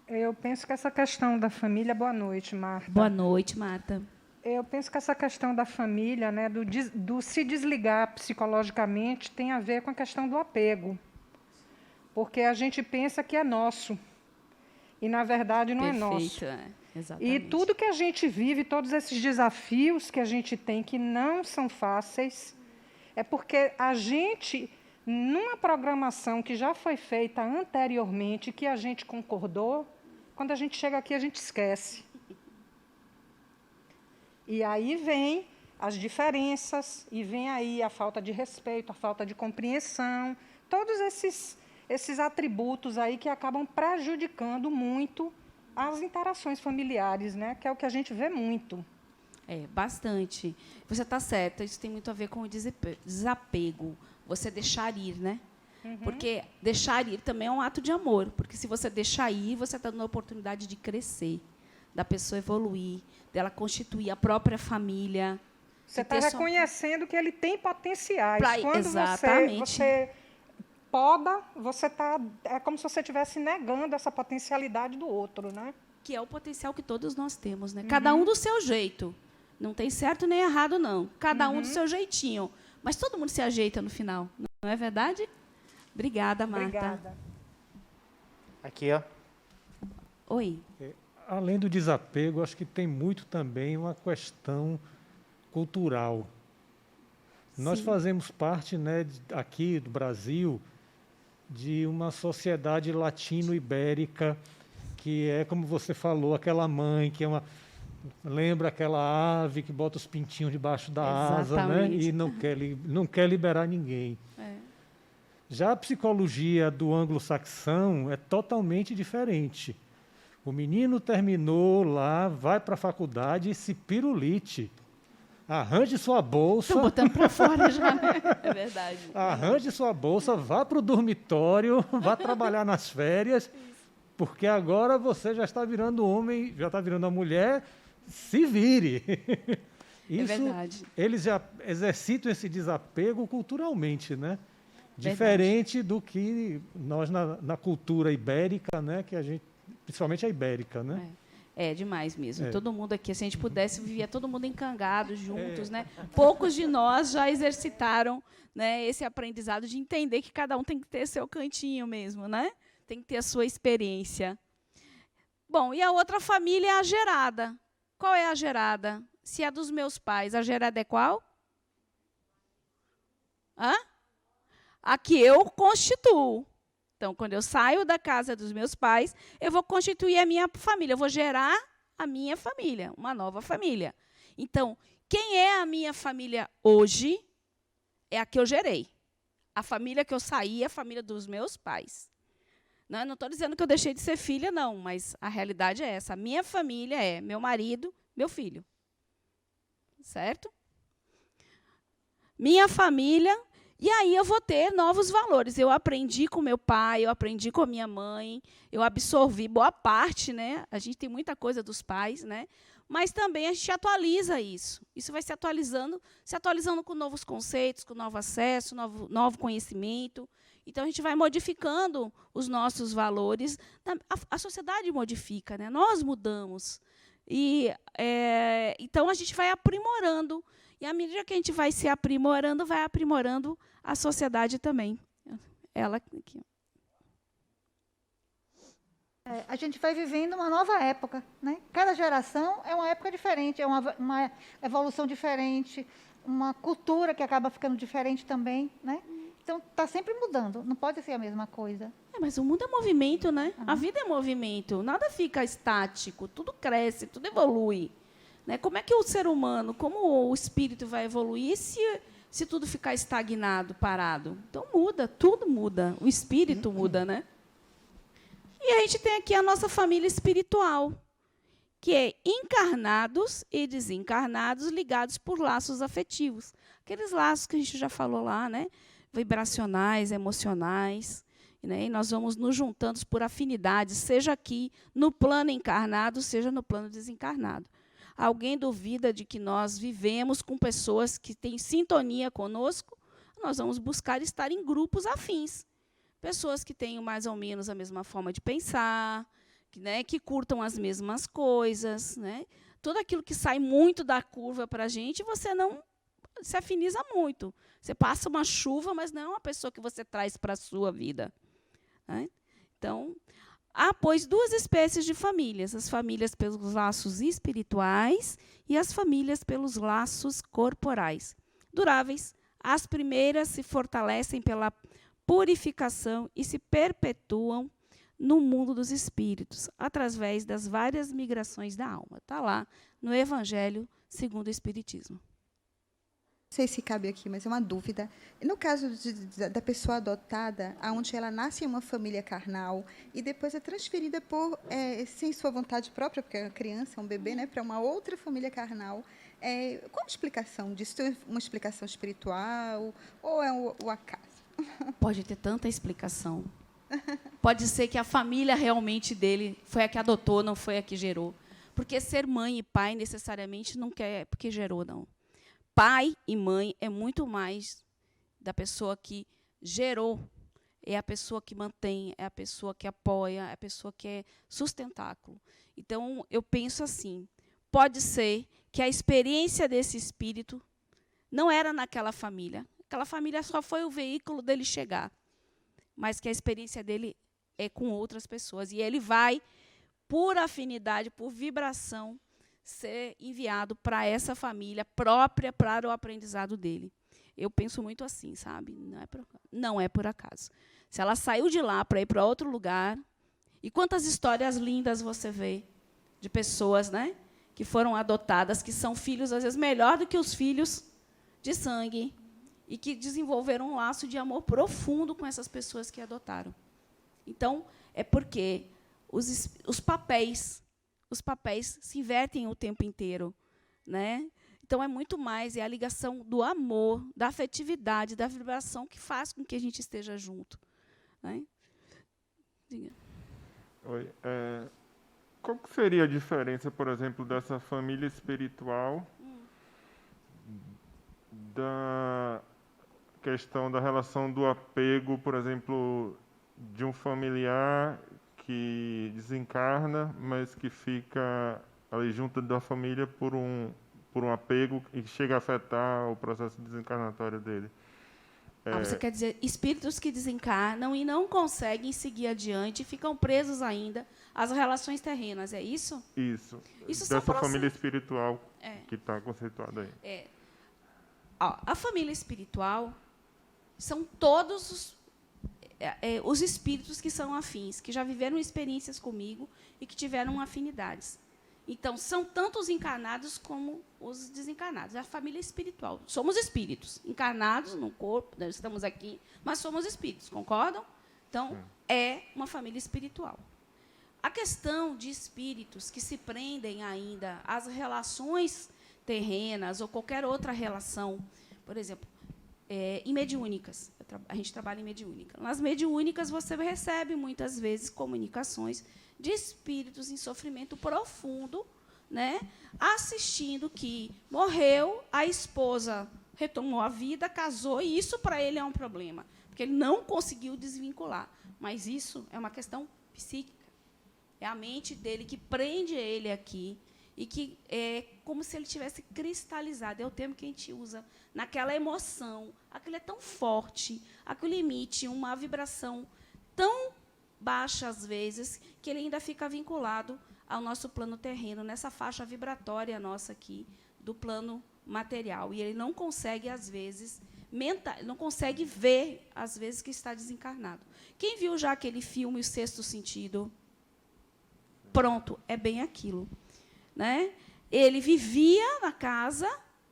Eu penso que essa questão da família... Boa noite, Marta. Boa noite, Marta. Eu penso que essa questão da família, né, do se desligar psicologicamente, tem a ver com a questão do apego. Porque a gente pensa que é nosso. E, na verdade, não é nosso. Exatamente. E tudo que a gente vive, todos esses desafios que a gente tem, que não são fáceis, é porque a gente, numa programação que já foi feita anteriormente, que a gente concordou, quando a gente chega aqui, a gente esquece. E aí vem as diferenças, e vem aí a falta de respeito, a falta de compreensão, todos esses atributos aí que acabam prejudicando muito as interações familiares, né? Que é o que a gente vê muito. Bastante. Você está certa, isso tem muito a ver com o desapego, você deixar ir, né? Porque deixar ir também é um ato de amor. Porque se você deixar ir, você está dando a oportunidade de crescer, da pessoa evoluir, dela constituir a própria família. Você está reconhecendo que ele tem potenciais. Quando exatamente. você poda, você tá, é como se você estivesse negando essa potencialidade do outro, né? Que é o potencial que todos nós temos, né? Cada um do seu jeito. Não tem certo nem errado, não. Cada um do seu jeitinho. Mas todo mundo se ajeita no final, não é verdade? Obrigada, Marta. Obrigada. Aqui, ó. Oi. Além do desapego, acho que tem muito também uma questão cultural. Nós fazemos parte, né, aqui do Brasil, de uma sociedade latino-ibérica, que é, como você falou, aquela mãe que é uma... Lembra aquela ave que bota os pintinhos debaixo da asa, né, e não quer liberar ninguém. Já a psicologia do anglo-saxão é totalmente diferente. O menino terminou lá, vai para a faculdade e se pirulite. Arranje sua bolsa. Estou botando para fora já, né? É verdade. Arranje sua bolsa, vá para o dormitório, vá trabalhar nas férias, porque agora você já está virando homem, já está virando uma mulher, se vire. Isso, é verdade. Eles já exercitam esse desapego culturalmente, né? Diferente do que nós na cultura ibérica, né? Que a gente, principalmente a ibérica, né? É demais mesmo. Todo mundo aqui, se a gente pudesse, vivia todo mundo encangado, juntos, né? Poucos de nós já exercitaram, né, esse aprendizado de entender que cada um tem que ter seu cantinho mesmo, né? Tem que ter a sua experiência. Bom, e a outra família é a gerada. Qual é a gerada? Se é dos meus pais, a gerada é qual? A que eu constituo. Então, quando eu saio da casa dos meus pais, eu vou constituir a minha família, eu vou gerar a minha família, uma nova família. Então, quem é a minha família hoje é a que eu gerei. A família que eu saí é a família dos meus pais. Não estou dizendo que eu deixei de ser filha, não, mas a realidade é essa. A minha família é meu marido, meu filho. Certo? Minha família... E aí eu vou ter novos valores. Eu aprendi com meu pai, eu aprendi com a minha mãe, eu absorvi boa parte, né? A gente tem muita coisa dos pais, né? Mas também a gente atualiza isso. Isso vai se atualizando com novos conceitos, com novo acesso, novo conhecimento. Então a gente vai modificando os nossos valores. A sociedade modifica, né? Nós mudamos. E então a gente vai aprimorando. E à medida que a gente vai se aprimorando, vai aprimorando a sociedade também. Ela aqui. A gente vai vivendo uma nova época, né? Cada geração é uma época diferente, é uma evolução diferente, uma cultura que acaba ficando diferente também, né? Então está sempre mudando, não pode ser a mesma coisa. Mas o mundo é movimento, né? A vida é movimento, nada fica estático, tudo cresce, tudo evolui. Né? Como é que o ser humano, como o espírito vai evoluir se tudo ficar estagnado, parado? Então muda, tudo muda. O espírito muda, né? E a gente tem aqui a nossa família espiritual, que é encarnados e desencarnados ligados por laços afetivos. Aqueles laços que a gente já falou lá, né? Vibracionais, emocionais. Né? E nós vamos nos juntando por afinidades, seja aqui no plano encarnado, seja no plano desencarnado. Alguém duvida de que nós vivemos com pessoas que têm sintonia conosco, nós vamos buscar estar em grupos afins. Pessoas que tenham mais ou menos a mesma forma de pensar, que curtam as mesmas coisas. Né? Tudo aquilo que sai muito da curva para a gente, você não se afiniza muito. Você passa uma chuva, mas não é uma pessoa que você traz para a sua vida. Né? Então... Há, pois, duas espécies de famílias, as famílias pelos laços espirituais e as famílias pelos laços corporais. Duráveis, as primeiras se fortalecem pela purificação e se perpetuam no mundo dos espíritos, através das várias migrações da alma. Está lá no Evangelho segundo o Espiritismo. Não sei se cabe aqui, mas é uma dúvida. No caso da pessoa adotada, onde ela nasce em uma família carnal e depois é transferida sem sua vontade própria, porque é uma criança, é um bebê, né, para uma outra família carnal, qual a explicação disso? É uma explicação espiritual ou é o acaso? Pode ter tanta explicação. Pode ser que a família realmente dele foi a que adotou, não foi a que gerou. Porque ser mãe e pai necessariamente não quer porque gerou, não. Pai e mãe é muito mais da pessoa que gerou. É a pessoa que mantém, é a pessoa que apoia, é a pessoa que é sustentáculo. Então, eu penso assim, pode ser que a experiência desse espírito não era naquela família. Aquela família só foi o veículo dele chegar. Mas que a experiência dele é com outras pessoas. E ele vai, por afinidade, por vibração, ser enviado para essa família própria para o aprendizado dele. Eu penso muito assim, sabe? Não é por acaso. Se ela saiu de lá para ir para outro lugar, e quantas histórias lindas você vê de pessoas, né, que foram adotadas, que são filhos, às vezes, melhor do que os filhos de sangue, e que desenvolveram um laço de amor profundo com essas pessoas que adotaram. Então, é porque os papéis se invertem o tempo inteiro, né? Então, é muito mais, é a ligação do amor, da afetividade, da vibração que faz com que a gente esteja junto. Né? Diga. Oi. Qual que seria a diferença, por exemplo, dessa família espiritual da questão da relação do apego, por exemplo, de um familiar que desencarna, mas que fica ali junto da família por um apego e chega a afetar o processo desencarnatório dele? Você quer dizer espíritos que desencarnam e não conseguem seguir adiante, ficam presos ainda às relações terrenas, é isso? Isso. Dessa família espiritual que está conceituada aí. A família espiritual são todos os espíritos que são afins, que já viveram experiências comigo e que tiveram afinidades. Então, são tanto os encarnados como os desencarnados. É a família espiritual. Somos espíritos, encarnados no corpo, nós estamos aqui, mas somos espíritos, concordam? Então, é uma família espiritual. A questão de espíritos que se prendem ainda às relações terrenas ou qualquer outra relação, por exemplo, em mediúnicas. A gente trabalha em mediúnica. Nas mediúnicas, você recebe, muitas vezes, comunicações de espíritos em sofrimento profundo, né, assistindo que morreu, a esposa retomou a vida, casou, e isso para ele é um problema, porque ele não conseguiu desvincular. Mas isso é uma questão psíquica. É a mente dele que prende ele aqui e que é como se ele tivesse cristalizado. É o termo que a gente usa naquela emoção. Aquilo é tão forte, aquilo emite uma vibração tão baixa, às vezes, que ele ainda fica vinculado ao nosso plano terreno, nessa faixa vibratória nossa aqui, do plano material. E ele não consegue, às vezes, não consegue ver, às vezes, que está desencarnado. Quem viu já aquele filme O Sexto Sentido? Pronto, é bem aquilo. Né? Ele vivia na casa,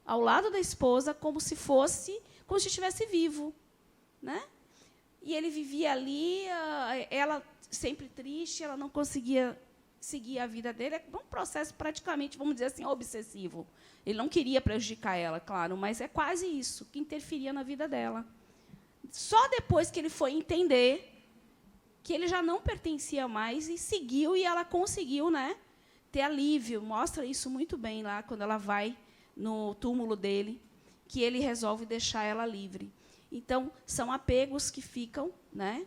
ao lado da esposa, como se estivesse vivo. Né? E ele vivia ali, ela sempre triste, ela não conseguia seguir a vida dele. É um processo praticamente, vamos dizer assim, obsessivo. Ele não queria prejudicar ela, claro, mas é quase isso, que interferia na vida dela. Só depois que ele foi entender que ele já não pertencia mais e seguiu, e ela conseguiu, né, ter alívio. Mostra isso muito bem lá, quando ela vai no túmulo dele, que ele resolve deixar ela livre. Então, são apegos que ficam, né,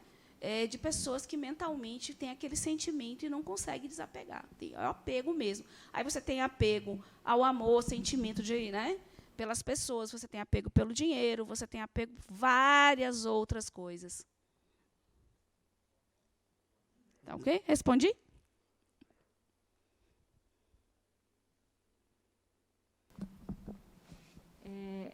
de pessoas que mentalmente têm aquele sentimento e não conseguem desapegar. É o apego mesmo. Aí você tem apego ao amor, sentimento né, pelas pessoas, você tem apego pelo dinheiro, você tem apego várias outras coisas. Tá ok? Respondi?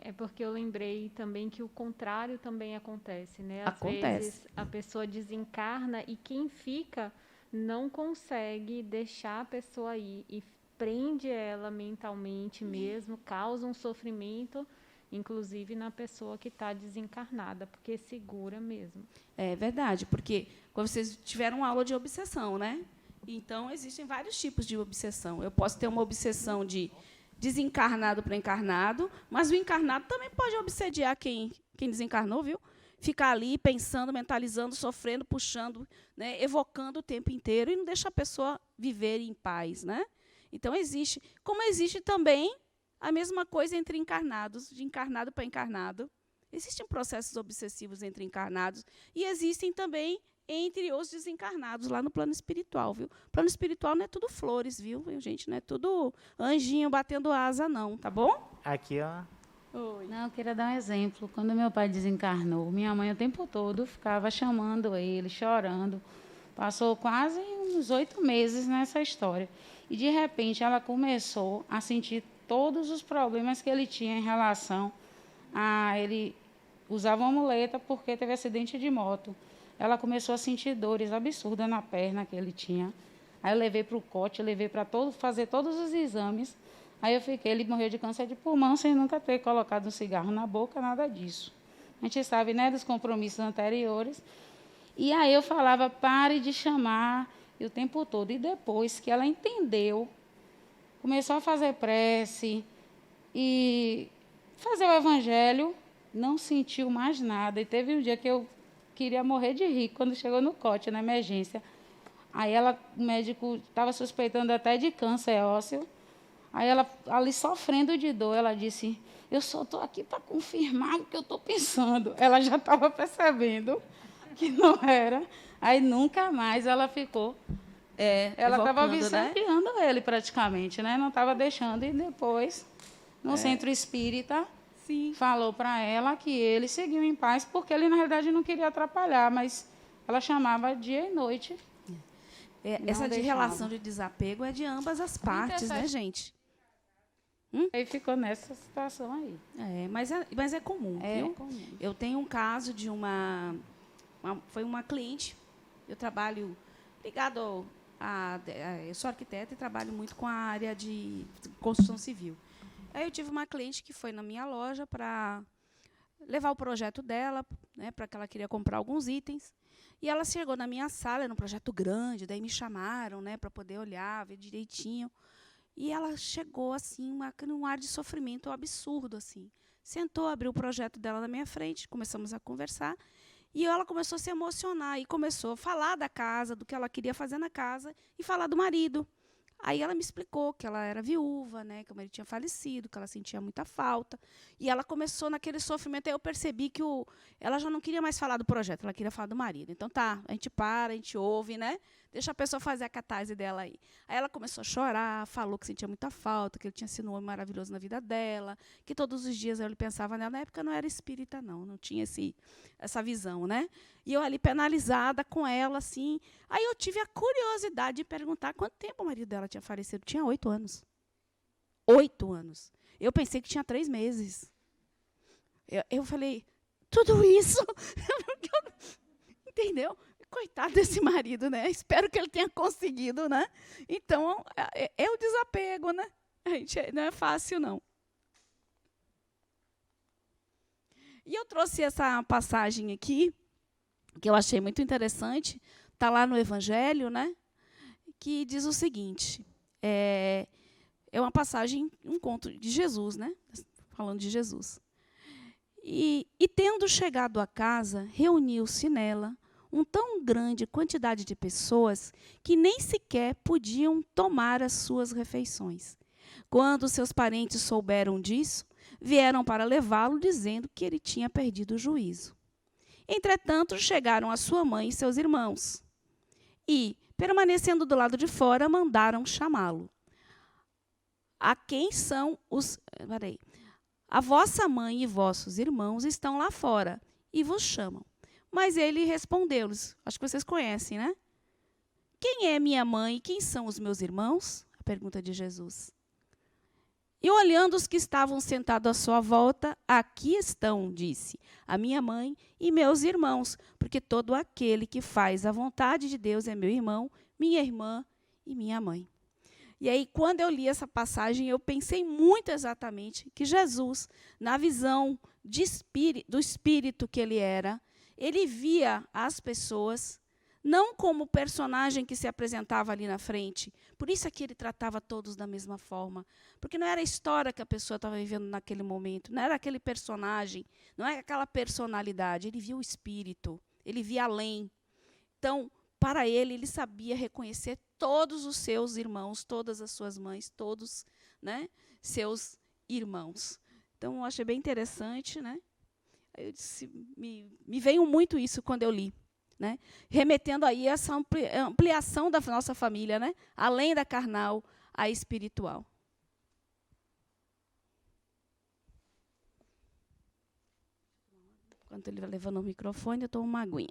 É porque eu lembrei também que o contrário também acontece, né? Às Acontece. vezes a pessoa desencarna e quem fica não consegue deixar a pessoa ir e prende ela mentalmente mesmo, causa um sofrimento, inclusive na pessoa que está desencarnada, porque segura mesmo. É verdade, porque quando vocês tiveram aula de obsessão, né? Então, existem vários tipos de obsessão. Eu posso ter uma obsessão de desencarnado para encarnado, mas o encarnado também pode obsediar quem desencarnou, viu? ficar ali pensando, mentalizando, sofrendo, puxando, né, evocando o tempo inteiro e não deixa a pessoa viver em paz, né? Então existe, como existe também a mesma coisa entre encarnados, de encarnado para encarnado. Existem processos obsessivos entre encarnados e existem também entre os desencarnados lá no plano espiritual, viu? O plano espiritual não é tudo flores, viu, gente? Não é tudo anjinho batendo asa, não, tá bom? Aqui, ó. Oi. Não, eu queria dar um exemplo. Quando meu pai desencarnou, minha mãe o tempo todo ficava chamando ele, chorando. Passou quase uns 8 meses nessa história. E, de repente, ela começou a sentir todos os problemas que ele tinha em relação a... Ele usava uma muleta porque teve acidente de moto. Ela começou a sentir dores absurdas na perna que ele tinha. Aí eu levei para o COT, levei para fazer todos os exames. Aí eu fiquei, ele morreu de câncer de pulmão sem nunca ter colocado um cigarro na boca, nada disso. A gente sabe, né, dos compromissos anteriores. E aí eu falava, pare de chamar, e o tempo todo. E depois que ela entendeu, começou a fazer prece e fazer o evangelho, não sentiu mais nada. E teve um dia que eu queria morrer de rir, quando chegou no COT, na emergência. Aí o médico estava suspeitando até de câncer ósseo. Aí ela, ali sofrendo de dor, ela disse, eu só estou aqui para confirmar o que eu estou pensando. Ela já estava percebendo que não era. Aí nunca mais ela ficou. Ela estava viciando, né, ele praticamente, né? Não estava deixando. E depois, no centro espírita, falou para ela que ele seguiu em paz, porque ele, na realidade, não queria atrapalhar, mas ela chamava dia e noite. Essa de relação de desapego é de ambas as partes, né, gente? Aí ficou nessa situação aí. Mas é comum, viu? Comum. Eu tenho um caso de foi uma cliente, eu trabalho ligado eu sou arquiteta e trabalho muito com a área de construção civil. Aí eu tive uma cliente que foi na minha loja para levar o projeto dela, né, para que ela queria comprar alguns itens. E ela chegou na minha sala, era um projeto grande, daí me chamaram, né, para poder olhar, ver direitinho. E ela chegou assim, num ar de sofrimento absurdo, assim. Sentou, abriu o projeto dela na minha frente, começamos a conversar. E ela começou a se emocionar e começou a falar da casa, do que ela queria fazer na casa e falar do marido. Aí ela me explicou que ela era viúva, né, que o marido tinha falecido, que ela sentia muita falta. E ela começou naquele sofrimento, aí eu percebi que ela já não queria mais falar do projeto, ela queria falar do marido. Então tá, a gente para, a gente ouve, né? Deixa a pessoa fazer a catarse dela aí. Aí ela começou a chorar, falou que sentia muita falta, que ele tinha sido um homem maravilhoso na vida dela, que todos os dias ele pensava nela. Na época não era espírita, não tinha essa visão, né? E eu ali penalizada com ela, assim. Aí eu tive a curiosidade de perguntar quanto tempo o marido dela tinha falecido. Tinha 8 anos. 8 anos. Eu pensei que tinha 3 meses. Eu falei, tudo isso? Entendeu? Coitado desse marido, né? Espero que ele tenha conseguido, né? Então, é o desapego, né? Não é fácil, não. E eu trouxe essa passagem aqui, que eu achei muito interessante, está lá no Evangelho, né? Que diz o seguinte, é uma passagem, um conto de Jesus, né? Falando de Jesus. E tendo chegado à casa, reuniu-se nela uma tão grande quantidade de pessoas que nem sequer podiam tomar as suas refeições. Quando seus parentes souberam disso, vieram para levá-lo, dizendo que ele tinha perdido o juízo. Entretanto, chegaram a sua mãe e seus irmãos, e, permanecendo do lado de fora, mandaram chamá-lo. A quem são os... Peraí. A vossa mãe e vossos irmãos estão lá fora e vos chamam. Mas ele respondeu-lhes, acho que vocês conhecem, né? Quem é minha mãe e quem são os meus irmãos? A pergunta de Jesus. E olhando os que estavam sentados à sua volta, aqui estão, disse, a minha mãe e meus irmãos, porque todo aquele que faz a vontade de Deus é meu irmão, minha irmã e minha mãe. E aí, quando eu li essa passagem, eu pensei muito exatamente que Jesus, na visão do espírito que ele era, ele via as pessoas não como o personagem que se apresentava ali na frente. Por isso é que ele tratava todos da mesma forma. Porque não era a história que a pessoa estava vivendo naquele momento, não era aquele personagem, não era aquela personalidade. Ele via o espírito, ele via além. Então, para ele, ele sabia reconhecer todos os seus irmãos, todas as suas mães, todos, né, seus irmãos. Então, eu achei bem interessante, né? Eu disse, me veio muito isso quando eu li, né? Remetendo aí essa ampliação da nossa família, né? Além da carnal, a espiritual. Enquanto ele vai levando o microfone, eu tomo uma aguinha.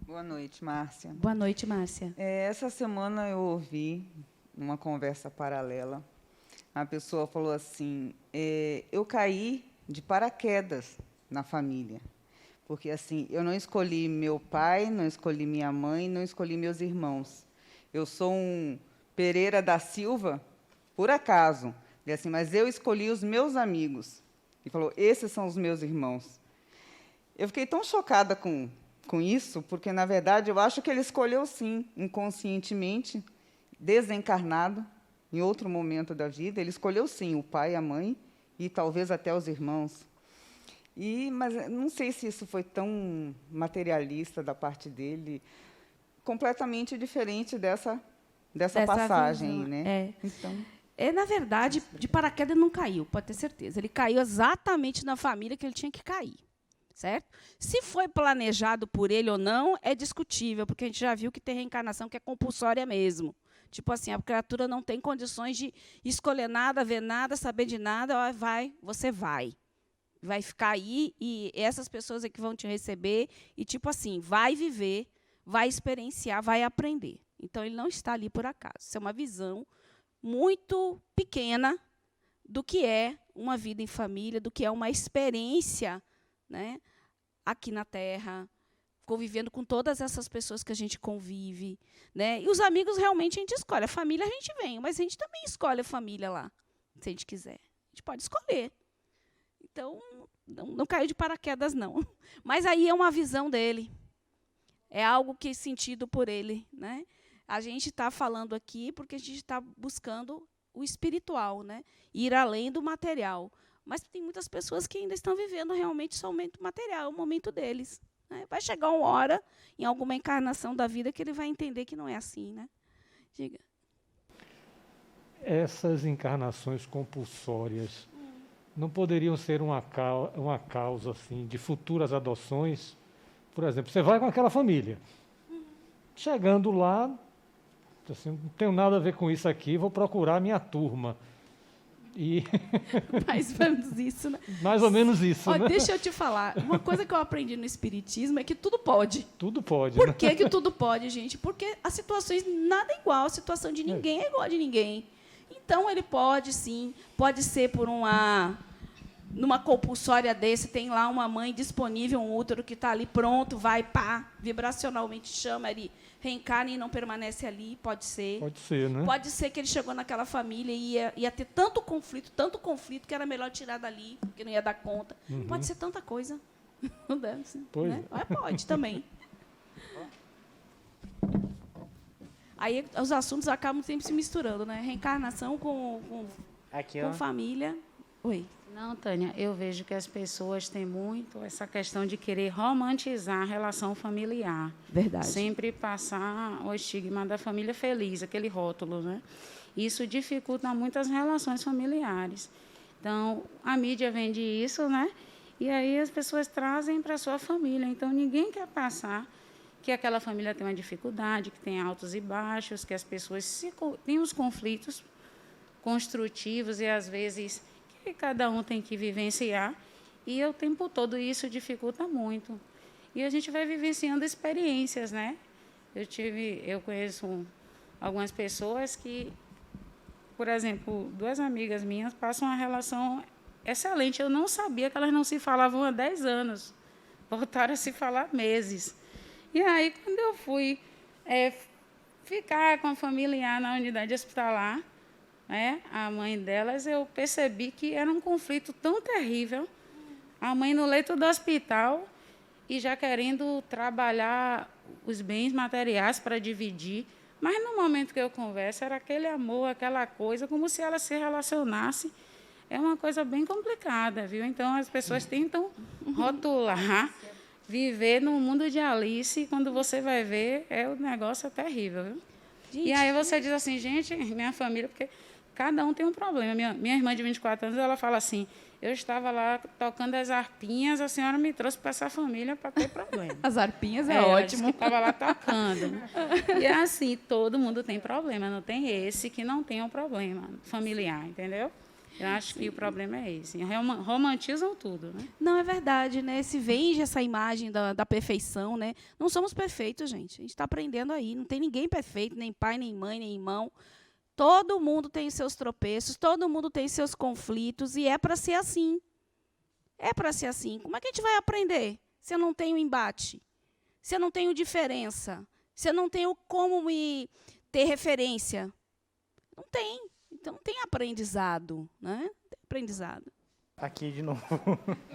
Boa noite, Márcia. Boa noite, Márcia. Essa semana eu ouvi, numa conversa paralela, a pessoa falou assim, eu caí de paraquedas na família, porque assim, eu não escolhi meu pai, não escolhi minha mãe, não escolhi meus irmãos. Eu sou um Pereira da Silva, por acaso. E assim, mas eu escolhi os meus amigos. E falou, esses são os meus irmãos. Eu fiquei tão chocada com isso, porque, na verdade, eu acho que ele escolheu, sim, inconscientemente, desencarnado, em outro momento da vida, ele escolheu, sim, o pai, a mãe e talvez até os irmãos. Mas não sei se isso foi tão materialista da parte dele, completamente diferente dessa passagem, visão, né? Então... na verdade, de paraquedas não caiu, pode ter certeza. Ele caiu exatamente na família que ele tinha que cair. Certo? Se foi planejado por ele ou não, é discutível, porque a gente já viu que tem reencarnação que é compulsória mesmo. Tipo assim, a criatura não tem condições de escolher nada, ver nada, saber de nada, você vai. Vai ficar aí e essas pessoas é que vão te receber e, tipo assim, vai viver, vai experienciar, vai aprender. Então, ele não está ali por acaso. Isso é uma visão muito pequena do que é uma vida em família, do que é uma experiência, né, aqui na Terra, convivendo com todas essas pessoas que a gente convive, né? E os amigos realmente a gente escolhe. A família a gente vem, mas a gente também escolhe a família lá, se a gente quiser. A gente pode escolher. Então, não caiu de paraquedas, não. Mas aí é uma visão dele. É algo que é sentido por ele, né? A gente está falando aqui porque a gente está buscando o espiritual, né? Ir além do material. Mas tem muitas pessoas que ainda estão vivendo realmente somente o material, é o momento deles. Né? Vai chegar uma hora, em alguma encarnação da vida, que ele vai entender que não é assim. Né? Diga. Essas encarnações compulsórias não poderiam ser uma causa assim, de futuras adoções? Por exemplo, você vai com aquela família. Chegando lá, assim, não tenho nada a ver com isso aqui, vou procurar a minha turma. Mais ou menos isso, né? Mais ou menos isso, né? Deixa eu te falar. Uma coisa que eu aprendi no Espiritismo é que tudo pode. Tudo pode. Por que que tudo pode, gente? Porque as situações, nada é igual. A situação de ninguém é igual a de ninguém. Então, ele pode, sim. Pode ser por numa compulsória desse, tem lá uma mãe disponível, um útero que está ali pronto, vai, vibracionalmente chama, ele reencarna e não permanece ali, pode ser. Pode ser, né? Pode ser que ele chegou naquela família e ia ter tanto conflito, que era melhor tirar dali, porque não ia dar conta. Uhum. Pode ser tanta coisa. Não deve ser, pois né? Pode também. Aí os assuntos acabam sempre se misturando, né? Reencarnação com família. Oi. Não, Tânia, eu vejo que as pessoas têm muito essa questão de querer romantizar a relação familiar. Verdade. Sempre passar o estigma da família feliz, aquele rótulo, né? Isso dificulta muito as relações familiares. Então, a mídia vende isso, né? E aí as pessoas trazem para a sua família. Então, ninguém quer passar que aquela família tem uma dificuldade, que tem altos e baixos, que as pessoas têm os conflitos construtivos e, às vezes, que cada um tem que vivenciar, e o tempo todo isso dificulta muito. E a gente vai vivenciando experiências, né? Eu conheço algumas pessoas que, por exemplo, 2 amigas minhas passam uma relação excelente. Eu não sabia que elas não se falavam há 10 anos. Voltaram a se falar há meses. E aí, quando eu fui ficar com a familiar na unidade hospitalar, a mãe delas, eu percebi que era um conflito tão terrível A mãe no leito do hospital e já querendo trabalhar os bens materiais para dividir. Mas no momento que eu converso, era aquele amor, aquela coisa, como se ela se relacionasse. É uma coisa bem complicada, viu? Então, as pessoas tentam rotular, viver no mundo de Alice, e quando você vai ver, o negócio é terrível, viu? Gente, e aí você diz assim, gente, minha família, porque cada um tem um problema. Minha irmã de 24 anos, ela fala assim, eu estava lá tocando as harpinhas, a senhora me trouxe para essa família para ter problema. As harpinhas é ótimo. Estava lá tocando. E assim, todo mundo tem problema, não tem esse que não tem um problema familiar, entendeu? Eu acho que o problema é esse. Romantizam tudo, né? Não, é verdade, né? Se vende essa imagem da perfeição, né? Não somos perfeitos, gente. A gente está aprendendo aí. Não tem ninguém perfeito, nem pai, nem mãe, nem irmão. Todo mundo tem seus tropeços, todo mundo tem seus conflitos, e é para ser assim. É para ser assim. Como é que a gente vai aprender se eu não tenho embate? Se eu não tenho diferença? Se eu não tenho como me ter referência? Não tem. Então, não tem aprendizado, né? Não tem aprendizado. Aqui de novo.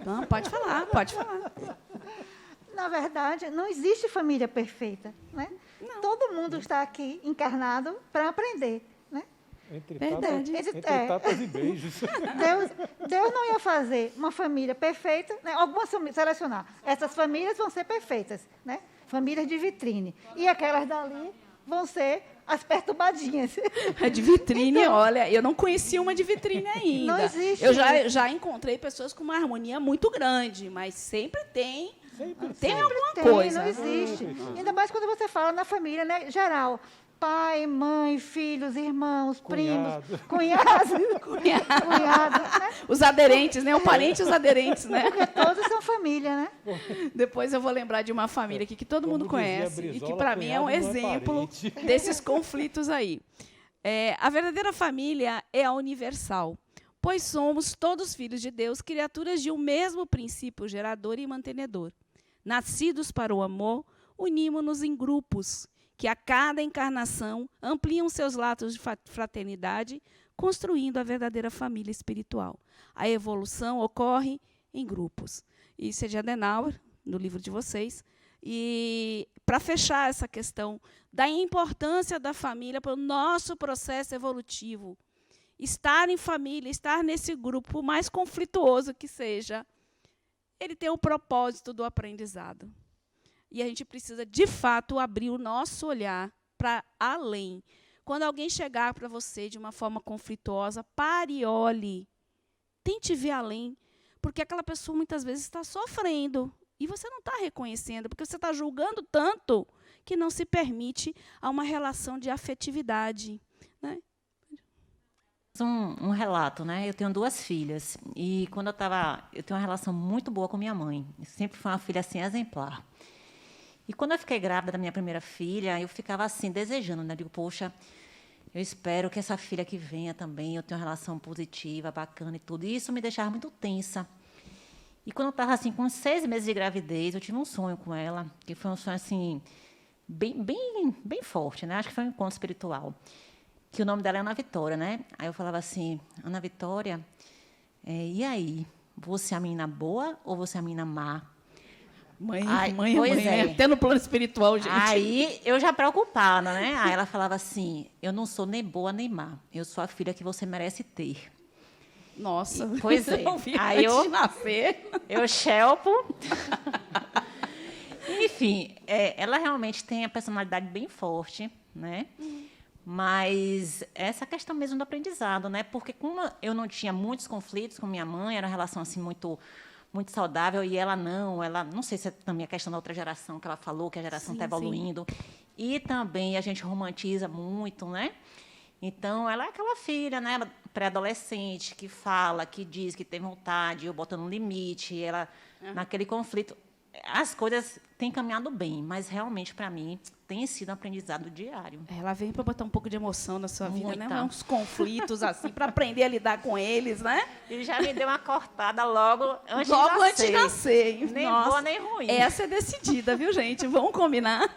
Não, pode falar, pode falar. Na verdade, não existe família perfeita, né? Não. Todo mundo está aqui encarnado para aprender, né? Entre Verdade. tapas e beijos. Deus não ia fazer uma família perfeita, né? Algumas famílias, selecionar. Essas famílias vão ser perfeitas, né? Famílias de vitrine. E aquelas dali vão ser as perturbadinhas. A de vitrine, então, olha, eu não conhecia uma de vitrine ainda. Não existe. Eu já encontrei pessoas com uma harmonia muito grande, mas sempre tem alguma coisa. Não existe. Ainda mais quando você fala na família, né, geral. Pai, mãe, filhos, irmãos, primos, cunhados, né? Os aderentes, né? O parente e os aderentes, né? Porque todos são família, né? Depois eu vou lembrar de uma família aqui que todo mundo conhece e que, para mim, é um exemplo desses conflitos aí. A verdadeira família é a universal, pois somos todos filhos de Deus, criaturas de um mesmo princípio gerador e mantenedor. Nascidos para o amor, unimos-nos em grupos, que a cada encarnação ampliam seus laços de fraternidade, construindo a verdadeira família espiritual. A evolução ocorre em grupos. Isso é de Adenauer, no livro de vocês. E, para fechar essa questão da importância da família para o nosso processo evolutivo, estar em família, estar nesse grupo, por mais conflituoso que seja, ele tem o propósito do aprendizado. E a gente precisa, de fato, abrir o nosso olhar para além. Quando alguém chegar para você de uma forma conflituosa, pare e olhe. Tente ver além. Porque aquela pessoa, muitas vezes, está sofrendo. E você não está reconhecendo, porque você está julgando tanto que não se permite a uma relação de afetividade, né? Um relato, né? Eu tenho 2 filhas. E quando eu tenho uma relação muito boa com minha mãe. Sempre foi uma filha assim, exemplar. E quando eu fiquei grávida da minha primeira filha, eu ficava assim, desejando, né? Digo, poxa, eu espero que essa filha que venha também, eu tenha uma relação positiva, bacana e tudo. E isso me deixava muito tensa. E quando eu estava assim, com 6 meses de gravidez, eu tive um sonho com ela, que foi um sonho assim, bem forte, né? Acho que foi um encontro espiritual. Que o nome dela é Ana Vitória, né? Aí eu falava assim, Ana Vitória, e aí? Você é a menina boa ou você é a menina má? Mãe, até no plano espiritual, gente. Aí eu já preocupada, né? Aí ela falava assim, eu não sou nem boa nem má, eu sou a filha que você merece ter. Nossa, pois é. Aí eu xelpo. Enfim, ela realmente tem a personalidade bem forte, né? Mas essa questão mesmo do aprendizado, né? Porque como eu não tinha muitos conflitos com minha mãe, era uma relação assim muito saudável, e ela não sei se é também a questão da outra geração que ela falou, que a geração está evoluindo. Sim. E também a gente romantiza muito, né? Então, ela é aquela filha, né, pré-adolescente, que fala, que diz, que tem vontade, eu botando um limite, ela naquele conflito. As coisas têm caminhado bem, mas realmente, para mim, tem sido um aprendizado diário. Ela vem para botar um pouco de emoção na sua vida, né? Uns conflitos assim, para aprender a lidar com eles, né? E já me deu uma cortada logo antes de nascer. Nem boa, nem ruim. Essa é decidida, viu, gente? Vamos combinar?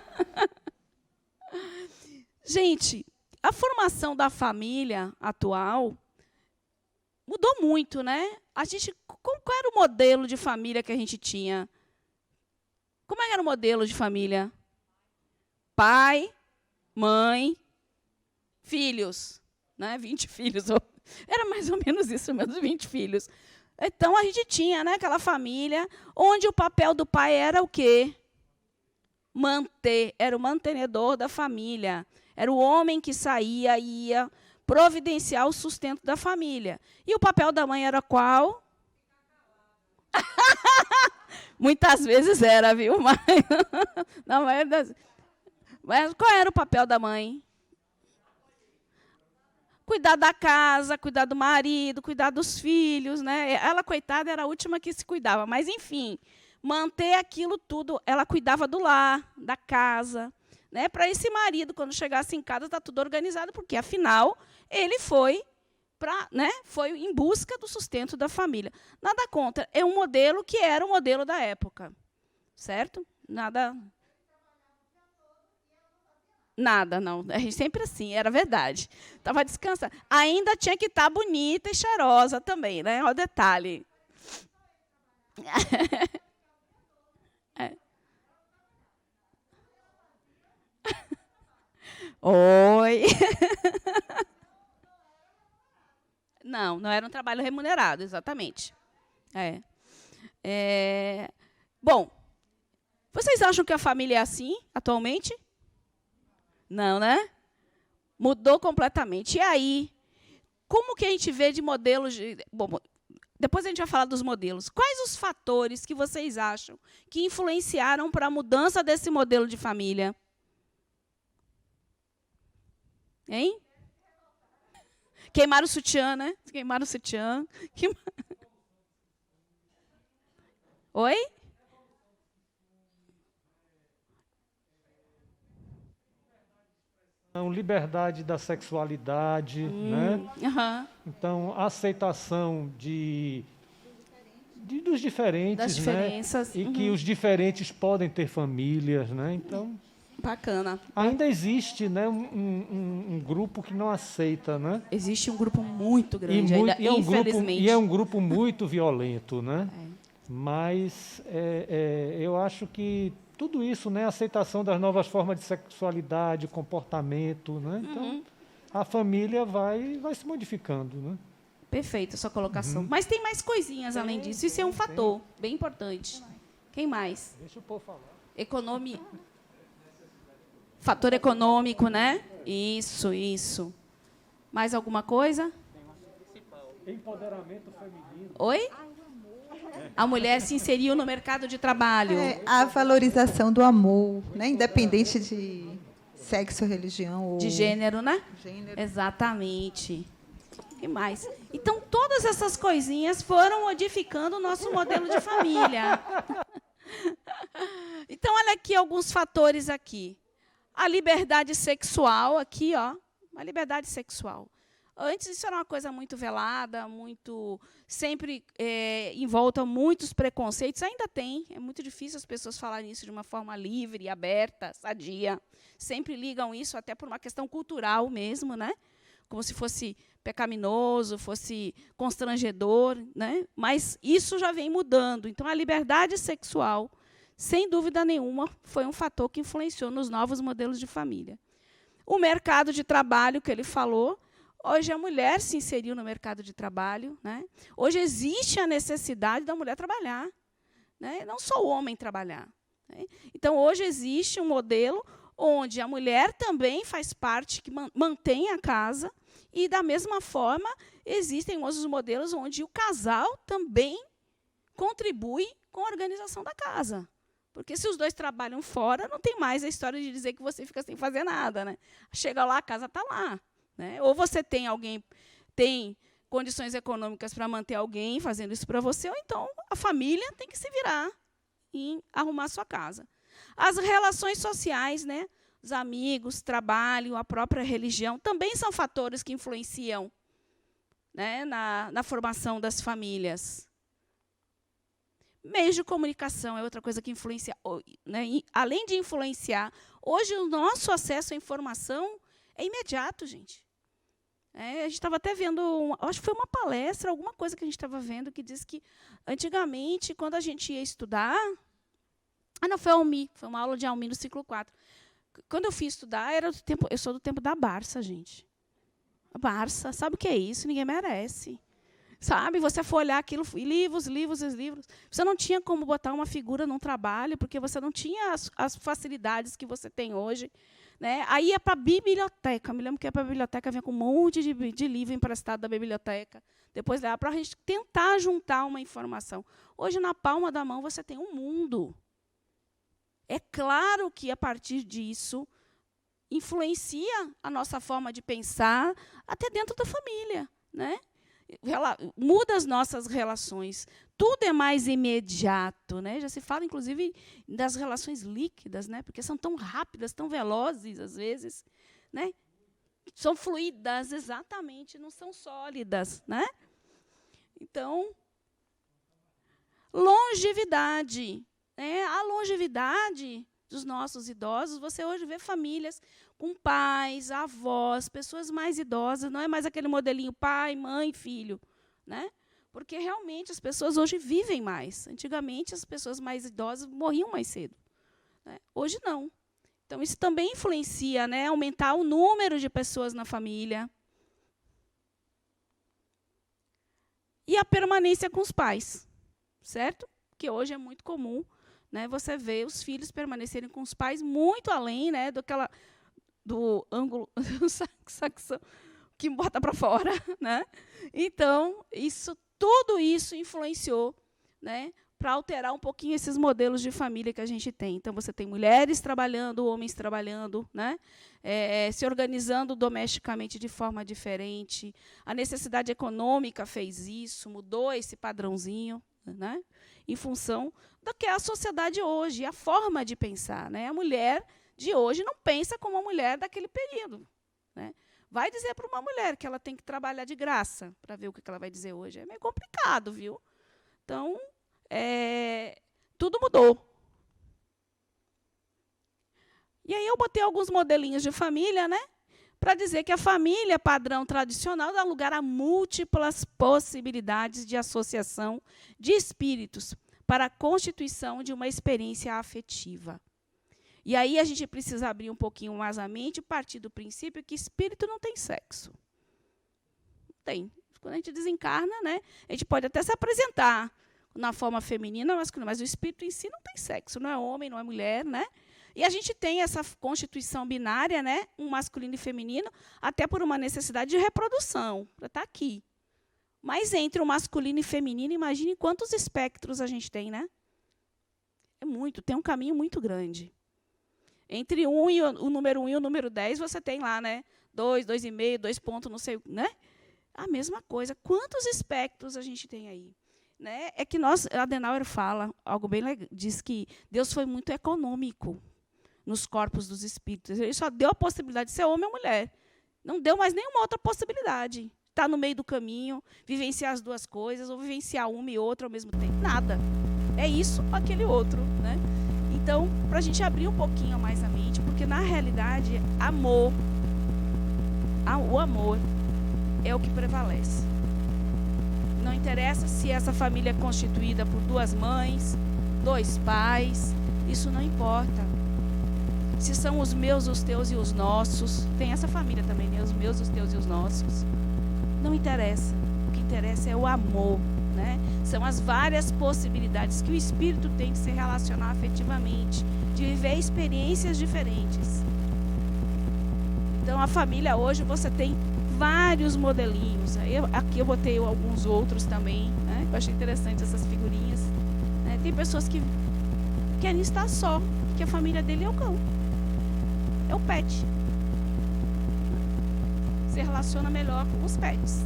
Gente, a formação da família atual mudou muito, né? Qual era o modelo de família que a gente tinha? Como era o modelo de família? Pai, mãe, filhos, né? 20 filhos. Era mais ou menos isso mesmo, 20 filhos. Então, a gente tinha, né, aquela família onde o papel do pai era o quê? Era o mantenedor da família. Era o homem que saía e ia providenciar o sustento da família. E o papel da mãe era qual? Muitas vezes era, viu? Mas qual era o papel da mãe? Cuidar da casa, cuidar do marido, cuidar dos filhos, né? Ela, coitada, era a última que se cuidava. Mas, enfim, manter aquilo tudo, ela cuidava do lar, da casa, né? Para esse marido, quando chegasse em casa, está tudo organizado, porque, afinal, ele foi em busca do sustento da família. Nada contra. É um modelo que era o modelo da época. Certo? Nada, não. É sempre assim, era verdade. Estava descansando. Ainda tinha que estar bonita e cheirosa também, né? Olha o detalhe. Oi. Não era um trabalho remunerado, exatamente. Bom, vocês acham que a família é assim, atualmente? Não, né? Mudou completamente. E aí, como que a gente vê de modelos Bom, depois a gente vai falar dos modelos. Quais os fatores que vocês acham que influenciaram para a mudança desse modelo de família? Hein? Queimaram o sutiã, né? Queimaram o sutiã. Oi? Liberdade da sexualidade, né? Uhum. Então, a aceitação dos diferentes, das diferenças, né? E que os diferentes podem ter famílias, né? Então, bacana. Ainda existe, né, um grupo que não aceita, né? Existe um grupo muito grande, infelizmente. E é um grupo muito violento, né? Mas eu acho que tudo isso, né, a aceitação das novas formas de sexualidade, comportamento, né? Então, a família vai se modificando, né? Perfeito, a sua colocação. Mas tem mais coisinhas além disso. Isso é um fator bem importante. Quem mais? Deixa o povo falar. Fator econômico, né? Isso. Mais alguma coisa? Empoderamento feminino. Oi? A mulher se inseriu no mercado de trabalho. A valorização do amor, né? Independente de sexo, religião ou... De gênero, né? Gênero. Exatamente. O que mais? Então, todas essas coisinhas foram modificando o nosso modelo de família. Então, olha aqui alguns fatores aqui. A liberdade sexual, aqui, ó. A liberdade sexual. Antes, isso era uma coisa muito velada, sempre envolta muitos preconceitos. Ainda tem. É muito difícil as pessoas falarem isso de uma forma livre, aberta, sadia. Sempre ligam isso até por uma questão cultural mesmo, né? Como se fosse pecaminoso, fosse constrangedor, né? Mas isso já vem mudando. Então, a liberdade sexual, sem dúvida nenhuma, foi um fator que influenciou nos novos modelos de família. O mercado de trabalho, que ele falou, hoje a mulher se inseriu no mercado de trabalho, né? Hoje existe a necessidade da mulher trabalhar, né? Não só o homem trabalhar, né? Então, hoje existe um modelo onde a mulher também faz parte, que mantém a casa, e, da mesma forma, existem outros modelos onde o casal também contribui com a organização da casa. Porque, se os dois trabalham fora, não tem mais a história de dizer que você fica sem fazer nada, né? Chega lá, a casa está lá, né? Ou você tem condições econômicas para manter alguém fazendo isso para você, ou então a família tem que se virar em arrumar a sua casa. As relações sociais, né? Os amigos, trabalho, a própria religião, também são fatores que influenciam, né, na formação das famílias. Meios de comunicação é outra coisa que influencia, né? Além de influenciar, hoje o nosso acesso à informação é imediato, gente. A gente estava até vendo, acho que foi uma palestra, alguma coisa que a gente estava vendo, que diz que, antigamente, quando a gente ia estudar... não, foi a Almi, foi uma aula de Almi no ciclo 4. Quando eu fui estudar, eu sou do tempo da Barça, gente. A Barça, sabe o que é isso? Ninguém merece. Sabe? Você for olhar aquilo, livros. Você não tinha como botar uma figura num trabalho, porque você não tinha as facilidades que você tem hoje. Né? Aí ia para a biblioteca. Me lembro que ia para a biblioteca, vinha com um monte de livro emprestado da biblioteca. Depois lá para a gente tentar juntar uma informação. Hoje, na palma da mão, você tem um mundo. É claro que, a partir disso, influencia a nossa forma de pensar até dentro da família. Né? Muda as nossas relações. Tudo é mais imediato. Né? Já se fala, inclusive, das relações líquidas, né? Porque são tão rápidas, tão velozes, às vezes. Né? São fluidas, exatamente, não são sólidas. Né? Então, longevidade. A longevidade dos nossos idosos, você hoje vê famílias com pais, avós, pessoas mais idosas, não é mais aquele modelinho pai, mãe, filho. Né? Porque, realmente, as pessoas hoje vivem mais. Antigamente, as pessoas mais idosas morriam mais cedo. Né? Hoje, não. Então, isso também influencia, né? Aumentar o número de pessoas na família. E a permanência com os pais. Certo? Que hoje é muito comum. Né, você vê os filhos permanecerem com os pais muito além, né, do ângulo saxão que bota para fora. Né? Então, tudo isso influenciou, né, para alterar um pouquinho esses modelos de família que a gente tem. Então, você tem mulheres trabalhando, homens trabalhando, né, se organizando domesticamente de forma diferente. A necessidade econômica fez isso, mudou esse padrãozinho. Né? Em função do que é a sociedade hoje, a forma de pensar. Né? A mulher de hoje não pensa como a mulher daquele período. Né? Vai dizer para uma mulher que ela tem que trabalhar de graça, para ver o que ela vai dizer hoje. É meio complicado, viu? Então, tudo mudou. E aí eu botei alguns modelinhos de família, né? Para dizer que a família padrão tradicional dá lugar a múltiplas possibilidades de associação de espíritos para a constituição de uma experiência afetiva. E aí a gente precisa abrir um pouquinho mais a mente e partir do princípio que espírito não tem sexo. Não tem. Quando a gente desencarna, né, a gente pode até se apresentar na forma feminina, mas o espírito em si não tem sexo, não é homem, não é mulher, né? E a gente tem essa constituição binária, né, um masculino e feminino, até por uma necessidade de reprodução, para estar aqui. Mas entre o masculino e feminino, imagine quantos espectros a gente tem, né? É muito, tem um caminho muito grande. Entre o número 1 e o número 10, você tem lá, né, 2, 2,5, 2 pontos, não sei, né? A mesma coisa. Quantos espectros a gente tem aí? Né? É que Adenauer fala algo bem legal, diz que Deus foi muito econômico nos corpos dos espíritos. Ele só deu a possibilidade de ser homem ou mulher. Não deu mais nenhuma outra possibilidade. Estar no meio do caminho, vivenciar as duas coisas, ou vivenciar uma e outra ao mesmo tempo. Nada. É isso ou aquele outro. Né? Então, para a gente abrir um pouquinho mais a mente, porque, na realidade, o amor é o que prevalece. Não interessa se essa família é constituída por 2 mães, 2 pais, isso não importa. Se são os meus, os teus e os nossos, tem essa família também, né? Os meus, os teus e os nossos. Não interessa. O que interessa é o amor. Né? São as várias possibilidades que o espírito tem de se relacionar afetivamente, de viver experiências diferentes. Então, a família hoje, você tem vários modelinhos. Aqui eu botei alguns outros também, né? Eu achei interessante essas figurinhas. Né? Tem pessoas que querem estar só, porque a família dele é o cão. É o pet. Se relaciona melhor com os pets.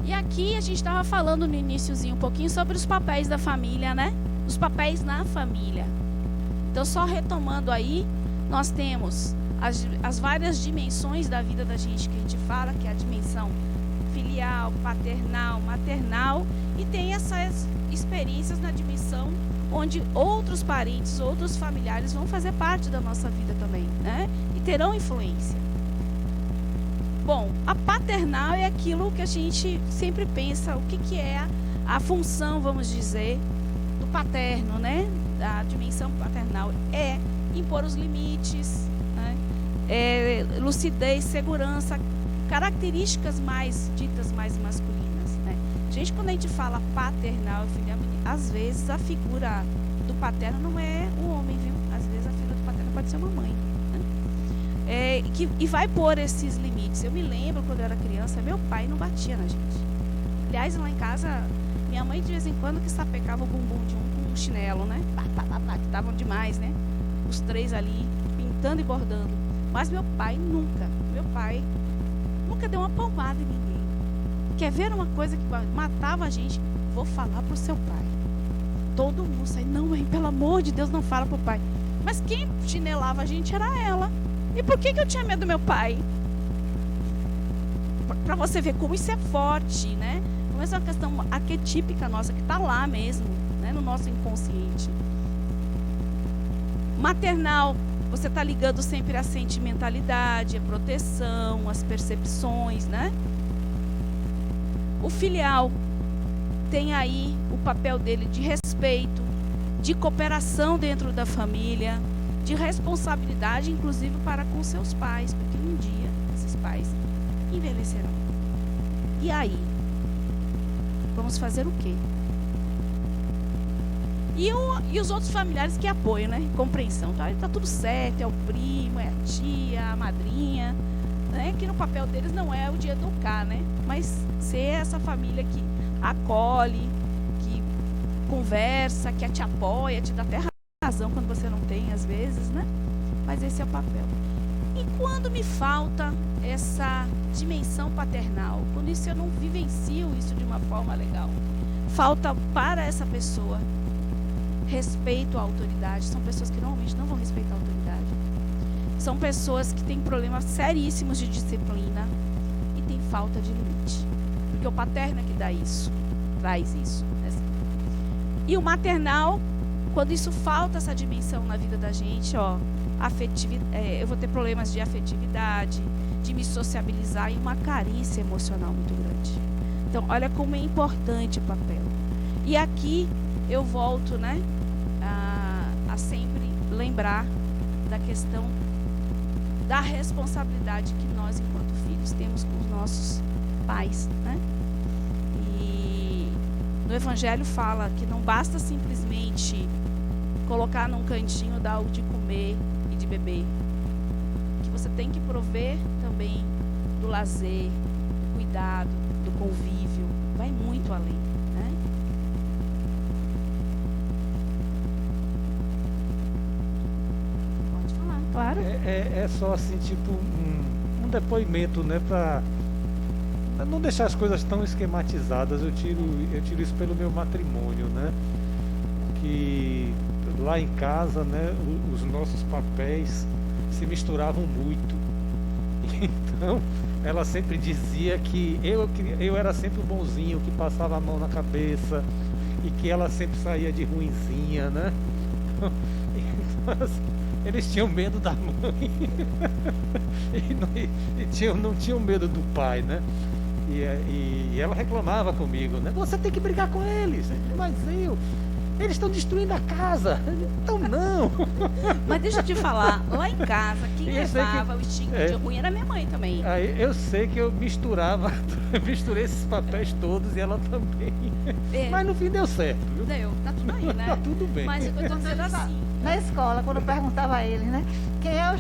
E aqui a gente estava falando no iniciozinho um pouquinho sobre os papéis da família, né? Os papéis na família. Então, só retomando aí, nós temos as várias dimensões da vida da gente que a gente fala, que é a dimensão filial, paternal, maternal, e tem essas experiências na dimensão onde outros parentes, outros familiares vão fazer parte da nossa vida também, né? E terão influência. Bom, a paternal é aquilo que a gente sempre pensa, o que é a função, vamos dizer, do paterno, né? Da dimensão paternal é impor os limites, né? Lucidez, segurança, características ditas mais masculinas, né? Quando a gente fala paternal, às vezes a figura do paterno não é o homem, viu? Às vezes a figura do paterno pode ser uma mãe, né? E vai pôr esses limites. Eu me lembro, quando eu era criança, meu pai não batia na gente. Aliás, lá em casa, minha mãe de vez em quando que sapecava o bumbum de um com um chinelo, né? Que estavam demais, né? Os três ali, pintando e bordando. Mas meu pai nunca deu uma palmada em ninguém. Quer ver uma coisa que matava a gente? Vou falar pro seu pai. Todo mundo sai, não, mãe, pelo amor de Deus, não fala pro pai. Mas quem chinelava a gente era ela. E por que eu tinha medo do meu pai? Para você ver como isso é forte, né? Não é uma questão arquetípica nossa, que está lá mesmo, né? No nosso inconsciente. Maternal, você está ligando sempre à sentimentalidade, à proteção, às percepções, né? O filial tem aí o papel dele de respeito, de cooperação dentro da família, de responsabilidade, inclusive para com seus pais, porque um dia esses pais envelhecerão. E aí? Vamos fazer o quê? E os outros familiares que apoiam, né? Compreensão. Tá tudo certo, é o primo, é a tia, a madrinha, né? Que no papel deles não é o de educar, né? Mas ser essa família que acolhe, que conversa, que te apoia, te dá até razão quando você não tem, às vezes, né? Mas esse é o papel. E quando me falta essa dimensão paternal, quando isso eu não vivencio isso de uma forma legal, falta para essa pessoa respeito à autoridade. São pessoas que normalmente não vão respeitar a autoridade. São pessoas que têm problemas seríssimos de disciplina e têm falta de limite. Porque o paterno é que dá isso, traz isso. Né? E o maternal, quando isso falta, essa dimensão na vida da gente, eu vou ter problemas de afetividade, de me sociabilizar e uma carência emocional muito grande. Então, olha como é importante o papel. E aqui eu volto, né, a sempre lembrar da questão da responsabilidade que nós, enquanto filhos, temos com os nossos pais, né? E no Evangelho fala que não basta simplesmente colocar num cantinho, dar algo de comer e de beber. Que você tem que prover também do lazer, do cuidado, do convívio. Vai muito além, né? Pode falar, claro. É só assim, tipo, um depoimento, né, para não deixar as coisas tão esquematizadas. Eu tiro isso pelo meu matrimônio, né? Que lá em casa, né, os nossos papéis se misturavam muito. Então, ela sempre dizia que eu era sempre o bonzinho, que passava a mão na cabeça, e que ela sempre saía de ruinzinha, né? Então, eles tinham medo da mãe e não tinham medo do pai, né? E ela reclamava comigo, né? Você tem que brigar com eles. Mas eles estão destruindo a casa. Então não. Mas deixa eu te falar, lá em casa, quem levava o instinto de ruim era minha mãe também. Aí eu sei que eu misturei esses papéis todos e ela também. Mas no fim deu certo, viu? Deu, tá tudo aí, né? Tá tudo bem. Mas eu tô dizendo assim. Na escola, quando eu perguntava a eles, né? Quem é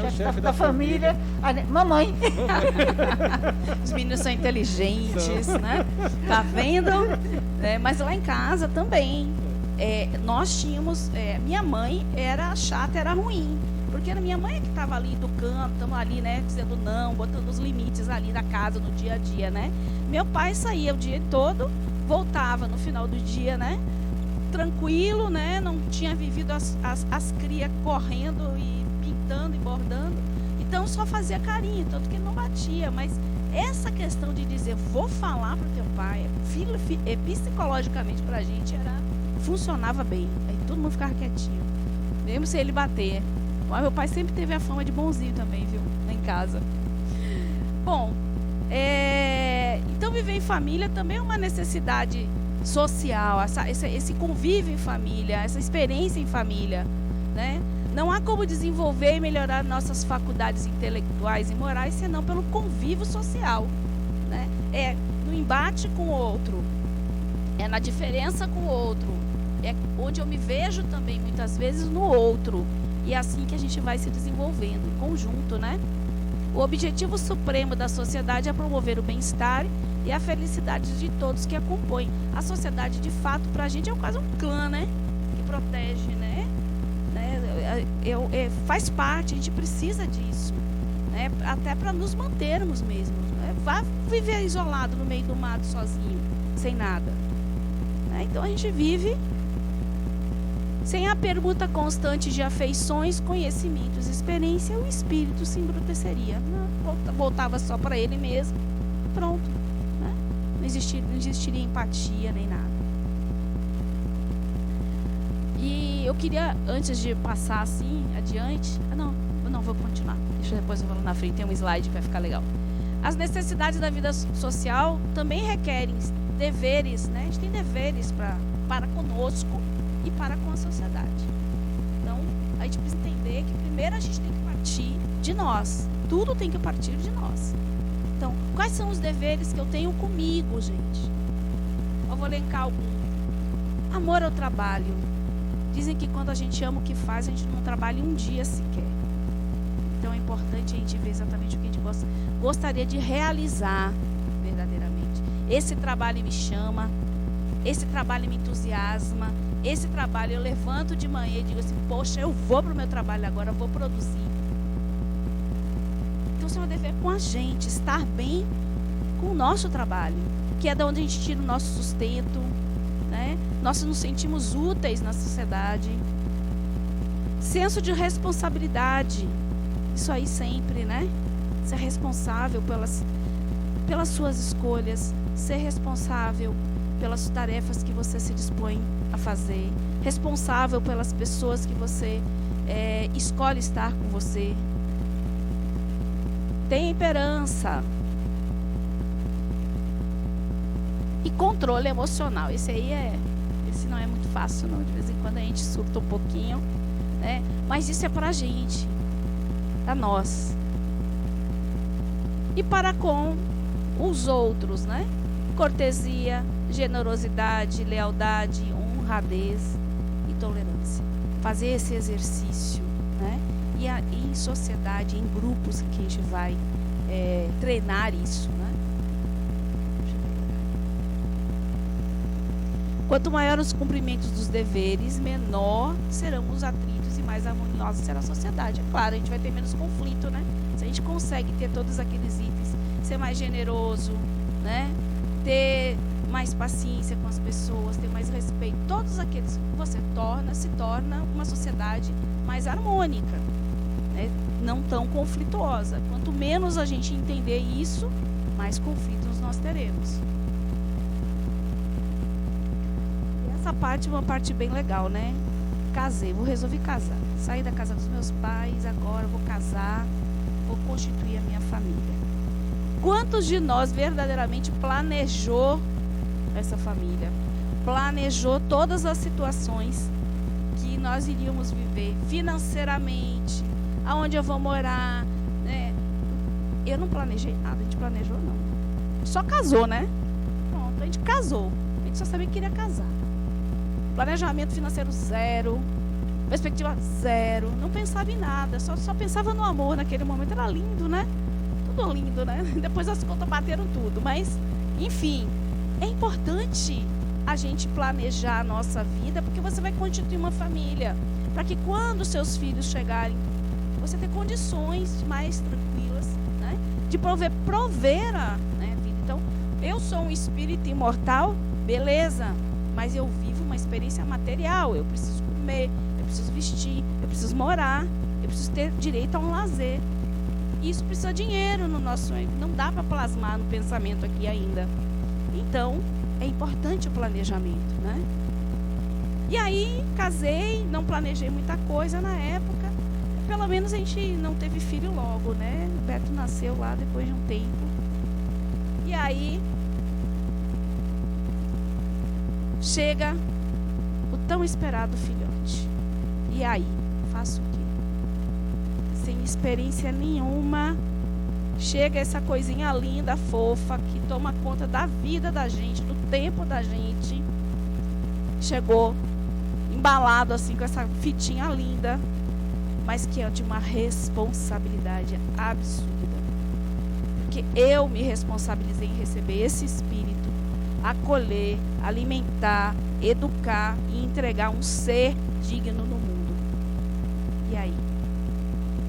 o chefe da família? Aí, mamãe. Os meninos são inteligentes, né? Tá vendo? Mas lá em casa também. Nós tínhamos... minha mãe era chata, era ruim. Porque era minha mãe que estava ali educando, estamos ali, né? Dizendo não, botando os limites ali da casa, no dia a dia, né? Meu pai saía o dia todo, voltava no final do dia, né? Tranquilo, né? Não tinha vivido as crias correndo e pintando e bordando. Então só fazia carinho, tanto que ele não batia. Mas essa questão de dizer, vou falar para o teu pai, psicologicamente para a gente era funcionava bem. Aí todo mundo ficava quietinho, mesmo sem ele bater. Mas meu pai sempre teve a fama de bonzinho também, viu? Lá em casa. Bom, então viver em família também é uma necessidade social, esse convívio em família, essa experiência em família, né? Não há como desenvolver e melhorar nossas faculdades intelectuais e morais senão pelo convívio social, né? É no embate com o outro, é na diferença com o outro, é onde eu me vejo também muitas vezes no outro, e é assim que a gente vai se desenvolvendo em conjunto, né? O objetivo supremo da sociedade é promover o bem-estar e a felicidade de todos que a compõem. A sociedade, de fato, para a gente é quase um clã, né? Que protege, né? Faz parte, a gente precisa disso, né? Até para nos mantermos mesmo. Né? Vá viver isolado no meio do mato sozinho, sem nada. Né? Então a gente vive sem a permuta constante de afeições, conhecimentos, experiência, o espírito se embruteceria. Voltava só para ele mesmo. Pronto. Né? Não existiria empatia nem nada. E eu queria, antes de passar assim, adiante... Não, vou continuar. Deixa depois eu falar na frente, tem um slide que vai ficar legal. As necessidades da vida social também requerem deveres, né? A gente tem deveres para conosco e para com a sociedade. Então, a gente precisa entender que primeiro a gente tem que partir de nós. Tudo tem que partir de nós. Então, quais são os deveres que eu tenho comigo, gente? Eu vou elencar algum. Amor ao trabalho. Dizem que quando a gente ama o que faz, a gente não trabalha um dia sequer. Então, é importante a gente ver exatamente o que a gente gostaria de realizar verdadeiramente. Esse trabalho me chama, esse trabalho me entusiasma, esse trabalho eu levanto de manhã e digo assim, poxa, eu vou para o meu trabalho agora, eu vou produzir. Então, isso é um dever com a gente, estar bem com o nosso trabalho, que é de onde a gente tira o nosso sustento, né? Nós nos sentimos úteis na sociedade. Senso de responsabilidade, isso aí sempre, né? Ser responsável pelas suas escolhas, ser responsável pelas tarefas que você se dispõe a fazer, responsável pelas pessoas que você escolhe estar com você. Temperança e controle emocional. Esse não é muito fácil, não. De vez em quando a gente surta um pouquinho, né? Mas isso é para a gente, para nós e para com os outros, né? Cortesia, generosidade, lealdade, honradez e tolerância. Fazer esse exercício, né? E em sociedade, em grupos que a gente vai treinar isso, né? Quanto maior os cumprimentos dos deveres, menor serão os atritos e mais harmoniosa será a sociedade. É claro, a gente vai ter menos conflito, né? Se a gente consegue ter todos aqueles itens, ser mais generoso, né? Ter mais paciência com as pessoas, ter mais respeito, todos aqueles, você se torna uma sociedade mais harmônica, né? Não tão conflituosa. Quanto menos a gente entender isso, mais conflitos nós teremos. Essa parte é uma parte bem legal, né? Resolvi casar. Saí da casa dos meus pais, agora vou casar, vou constituir a minha família. Quantos de nós verdadeiramente planejou essa família? Planejou todas as situações que nós iríamos viver financeiramente, aonde eu vou morar, né? Eu não planejei nada, a gente planejou não. A gente só casou, né? Pronto, a gente casou. A gente só sabia que queria casar. Planejamento financeiro zero, perspectiva zero, não pensava em nada, só pensava no amor naquele momento. Era lindo, né? Tudo lindo, né? Depois as contas bateram tudo, mas, enfim, é importante a gente planejar a nossa vida, porque você vai constituir uma família, para que quando seus filhos chegarem, você ter condições mais tranquilas, né? De prover a vida. Então, eu sou um espírito imortal, beleza, mas eu vivo uma experiência material. Eu preciso comer, eu preciso vestir, eu preciso morar, eu preciso ter direito a um lazer. E isso precisa de dinheiro no nosso... Não dá para plasmar no pensamento aqui ainda. Então, é importante o planejamento, né? E aí, casei, não planejei muita coisa na época. Pelo menos a gente não teve filho logo, né? O Beto nasceu lá depois de um tempo. E aí, chega o tão esperado filhote. E aí, faço o quê? Sem experiência nenhuma, chega essa coisinha linda, fofa, que toma conta da vida da gente, do tempo da gente. Chegou embalado assim com essa fitinha linda, mas que é de uma responsabilidade absurda. Porque eu me responsabilizei em receber esse espírito, acolher, alimentar, educar e entregar um ser digno no mundo. E aí?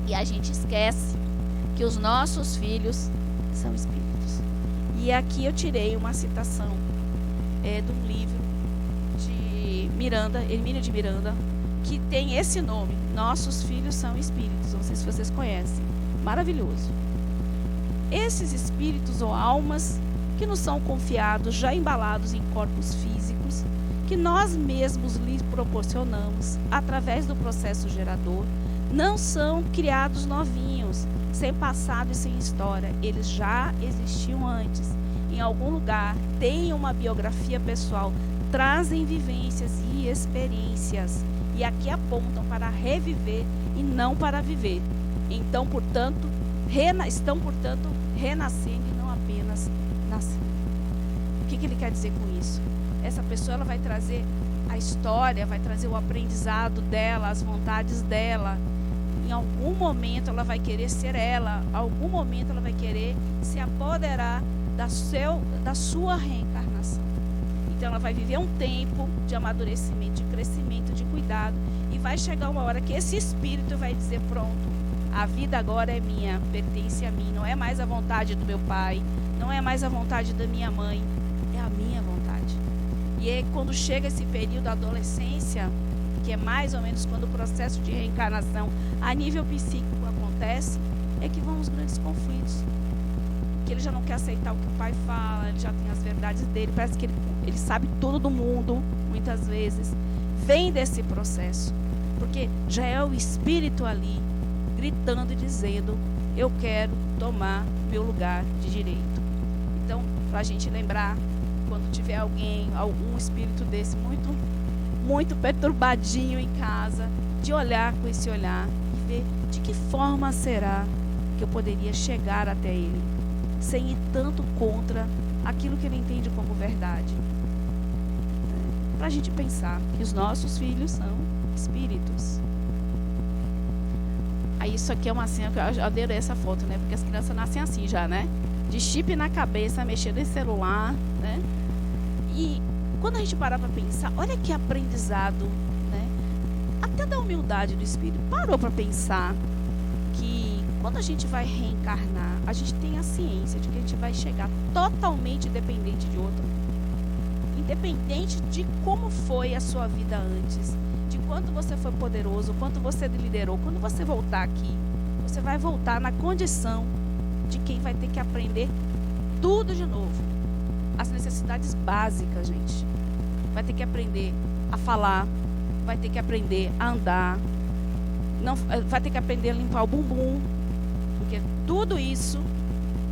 E a gente esquece que os nossos filhos são espíritos. E aqui eu tirei uma citação de um livro de Miranda, Hermínio de Miranda, que tem esse nome, Nossos Filhos São Espíritos. Não sei se vocês conhecem. Maravilhoso. Esses espíritos ou almas que nos são confiados, já embalados em corpos físicos, que nós mesmos lhes proporcionamos através do processo gerador, não são criados novinhos, sem passado e sem história. Eles já existiam antes. Em algum lugar, têm uma biografia pessoal, trazem vivências e experiências. E aqui apontam para reviver e não para viver. Então, portanto, estão, portanto, renascendo e não apenas nascendo. O que ele quer dizer com isso? Essa pessoa ela vai trazer a história, vai trazer o aprendizado dela, as vontades dela. Em algum momento ela vai querer ser ela, em algum momento ela vai querer se apoderar da sua reencarnação. Então ela vai viver um tempo de amadurecimento, de crescimento, de cuidado, e vai chegar uma hora que esse espírito vai dizer: pronto, a vida agora é minha, pertence a mim, não é mais a vontade do meu pai, não é mais a vontade da minha mãe, é a minha vontade. E aí, quando chega esse período da adolescência, que é mais ou menos quando o processo de reencarnação a nível psíquico acontece, é que vão os grandes conflitos. Que ele já não quer aceitar o que o pai fala, ele já tem as verdades dele, parece que ele sabe tudo do mundo, muitas vezes. Vem desse processo, porque já é o espírito ali, gritando e dizendo: eu quero tomar meu lugar de direito. Então, para a gente lembrar, quando tiver algum espírito desse muito perturbadinho em casa, de olhar com esse olhar e ver de que forma será que eu poderia chegar até ele, sem ir tanto contra aquilo que ele entende como verdade. Para a gente pensar que os nossos filhos são espíritos. Aí isso aqui é uma cena que eu adorei essa foto, né? Porque as crianças nascem assim já, né? De chip na cabeça, mexendo em celular, né? E quando a gente parar para pensar, olha que aprendizado, né? Até da humildade do espírito. Parou para pensar que quando a gente vai reencarnar, a gente tem a ciência de que a gente vai chegar totalmente dependente de outro. Independente de como foi a sua vida antes, de quanto você foi poderoso, quanto você liderou. Quando você voltar aqui, você vai voltar na condição de quem vai ter que aprender tudo de novo. As necessidades básicas, gente. Vai ter que aprender a falar, vai ter que aprender a andar, vai ter que aprender a limpar o bumbum, porque tudo isso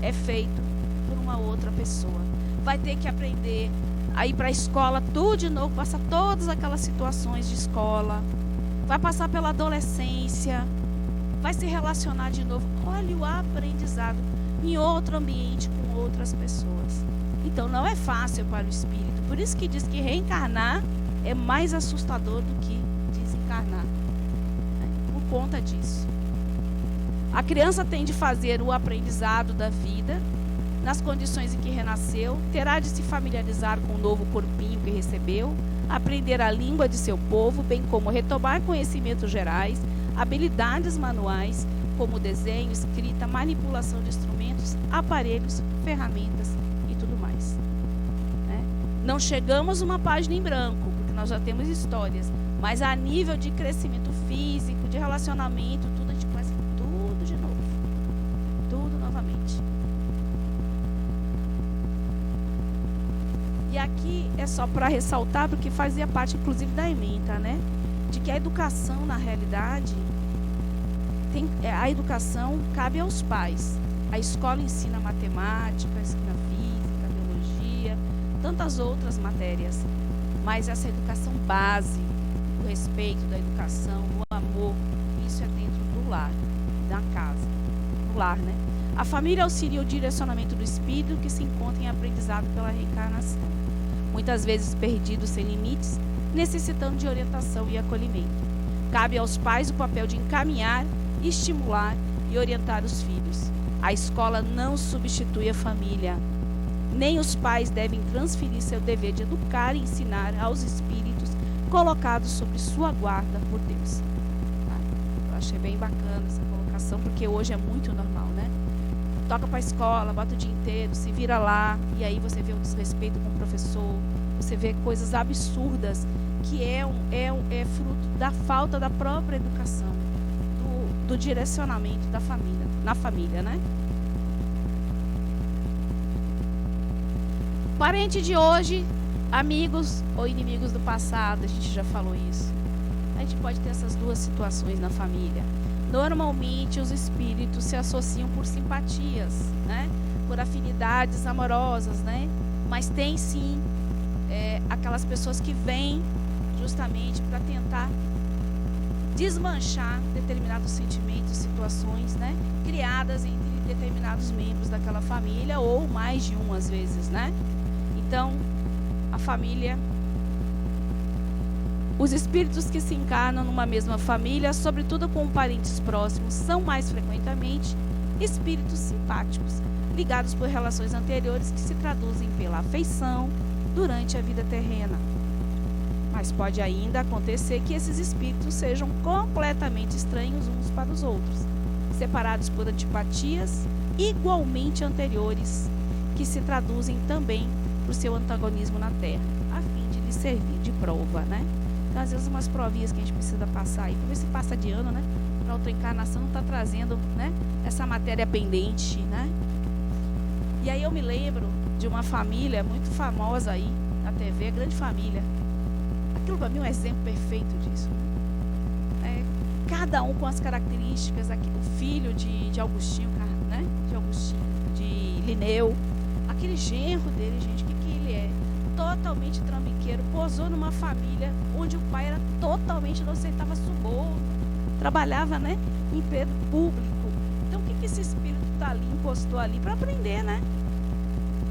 é feito por uma outra pessoa. Vai ter que aprender a ir para a escola tudo de novo, passar todas aquelas situações de escola, vai passar pela adolescência, vai se relacionar de novo. Olha o aprendizado em outro ambiente com outras pessoas. Então não é fácil para o espírito. Por isso que diz que reencarnar é mais assustador do que desencarnar, né? Por conta disso. A criança tem de fazer o aprendizado da vida nas condições em que renasceu, terá de se familiarizar com o novo corpinho que recebeu, aprender a língua de seu povo, bem como retomar conhecimentos gerais, habilidades manuais, como desenho, escrita, manipulação de instrumentos, aparelhos, ferramentas e tudo mais. Né? Não chegamos uma página em branco, porque nós já temos histórias, mas a nível de crescimento físico, de relacionamento, tudo, a gente começa tudo de novo. Tudo novamente. E aqui é só para ressaltar, porque fazia parte, inclusive, da ementa, né? De que a educação, na realidade, a educação cabe aos pais. A escola ensina matemática, ensina física, biologia, tantas outras matérias. Mas essa educação base, o respeito da educação, o amor, isso é dentro do lar, da casa, do lar, né? A família auxilia o direcionamento do espírito que se encontra em aprendizado pela reencarnação. Muitas vezes perdido sem limites, necessitando de orientação e acolhimento. Cabe aos pais o papel de encaminhar, estimular e orientar os filhos. A escola não substitui a família. Nem os pais devem transferir seu dever de educar e ensinar aos espíritos colocados sob sua guarda por Deus. Eu achei bem bacana essa colocação, porque hoje é muito normal, né? Toca para a escola, bota o dia inteiro, se vira lá, e aí você vê o desrespeito com o professor, você vê coisas absurdas, que é fruto da falta da própria educação, do direcionamento da família, na família, né? Parente de hoje, amigos ou inimigos do passado, a gente já falou isso. A gente pode ter essas duas situações na família. Normalmente os espíritos se associam por simpatias, né? Por afinidades amorosas, né? Mas tem sim aquelas pessoas que vêm justamente para tentar desmanchar determinados sentimentos, situações, né? Criadas entre determinados membros daquela família, ou mais de um às vezes, né? Então, a família, os espíritos que se encarnam numa mesma família, sobretudo com parentes próximos, são mais frequentemente espíritos simpáticos, ligados por relações anteriores que se traduzem pela afeição durante a vida terrena. Mas pode ainda acontecer que esses espíritos sejam completamente estranhos uns para os outros, separados por antipatias igualmente anteriores, que se traduzem também por seu antagonismo na Terra, a fim de lhe servir de prova, né? Então, às vezes, umas provinhas que a gente precisa passar aí, para ver se passa de ano, né? Para outra encarnação não está trazendo, né, essa matéria pendente, né? E aí eu me lembro de uma família muito famosa aí na TV, Grande Família. Aquilo para mim é um exemplo perfeito disso. Cada um com as características, aqui, o filho de Augustinho, né? De Linneu, aquele genro dele, gente, o que ele é? Totalmente trambiqueiro, posou numa família onde o pai era totalmente, não aceitava suborno, trabalhava, né, em emprego público. Então o que esse espírito está ali, impostou ali para aprender, né?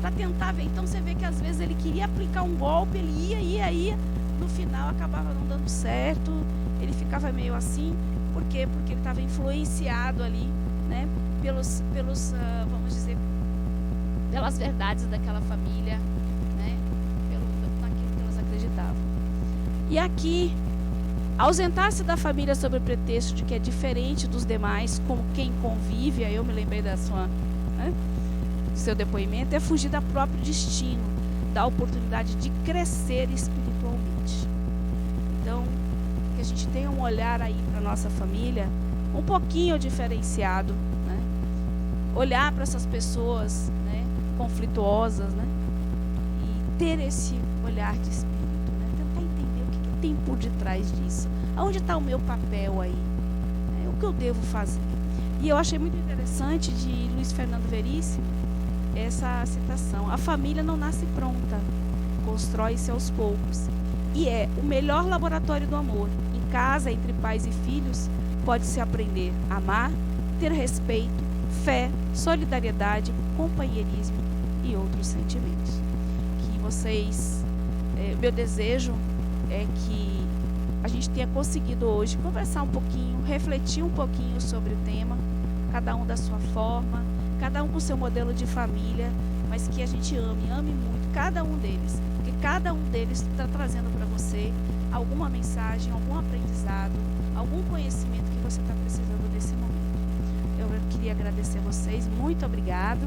Para tentar ver. Então você vê que às vezes ele queria aplicar um golpe, ele ia, no final acabava não dando certo, ele ficava meio assim. Por quê? Porque ele estava influenciado ali, né, pelos vamos dizer, pelas verdades daquela família, né, naquilo que elas acreditavam. E aqui, ausentar-se da família sob o pretexto de que é diferente dos demais, como quem convive, aí eu me lembrei da sua, né, do seu depoimento, é fugir do próprio destino, da oportunidade de crescer espiritualmente. Então, que a gente tenha um olhar aí para a nossa família um pouquinho diferenciado, né? Olhar para essas pessoas, né, conflituosas, né, e ter esse olhar de espírito, né? Tentar entender o que tem por detrás disso, aonde está o meu papel aí, né? O que eu devo fazer. E eu achei muito interessante de Luiz Fernando Veríssimo essa citação: a família não nasce pronta, constrói-se aos poucos, e é o melhor laboratório do amor. Em casa, entre pais e filhos, pode-se aprender a amar, ter respeito, fé, solidariedade, companheirismo e outros sentimentos. Que vocês, meu desejo é que a gente tenha conseguido hoje conversar um pouquinho, refletir um pouquinho sobre o tema, cada um da sua forma, cada um com o seu modelo de família, mas que a gente ame muito cada um deles, porque cada um deles está trazendo para você alguma mensagem, algum aprendizado, algum conhecimento que você está precisando nesse momento. Eu queria agradecer a vocês, muito obrigado.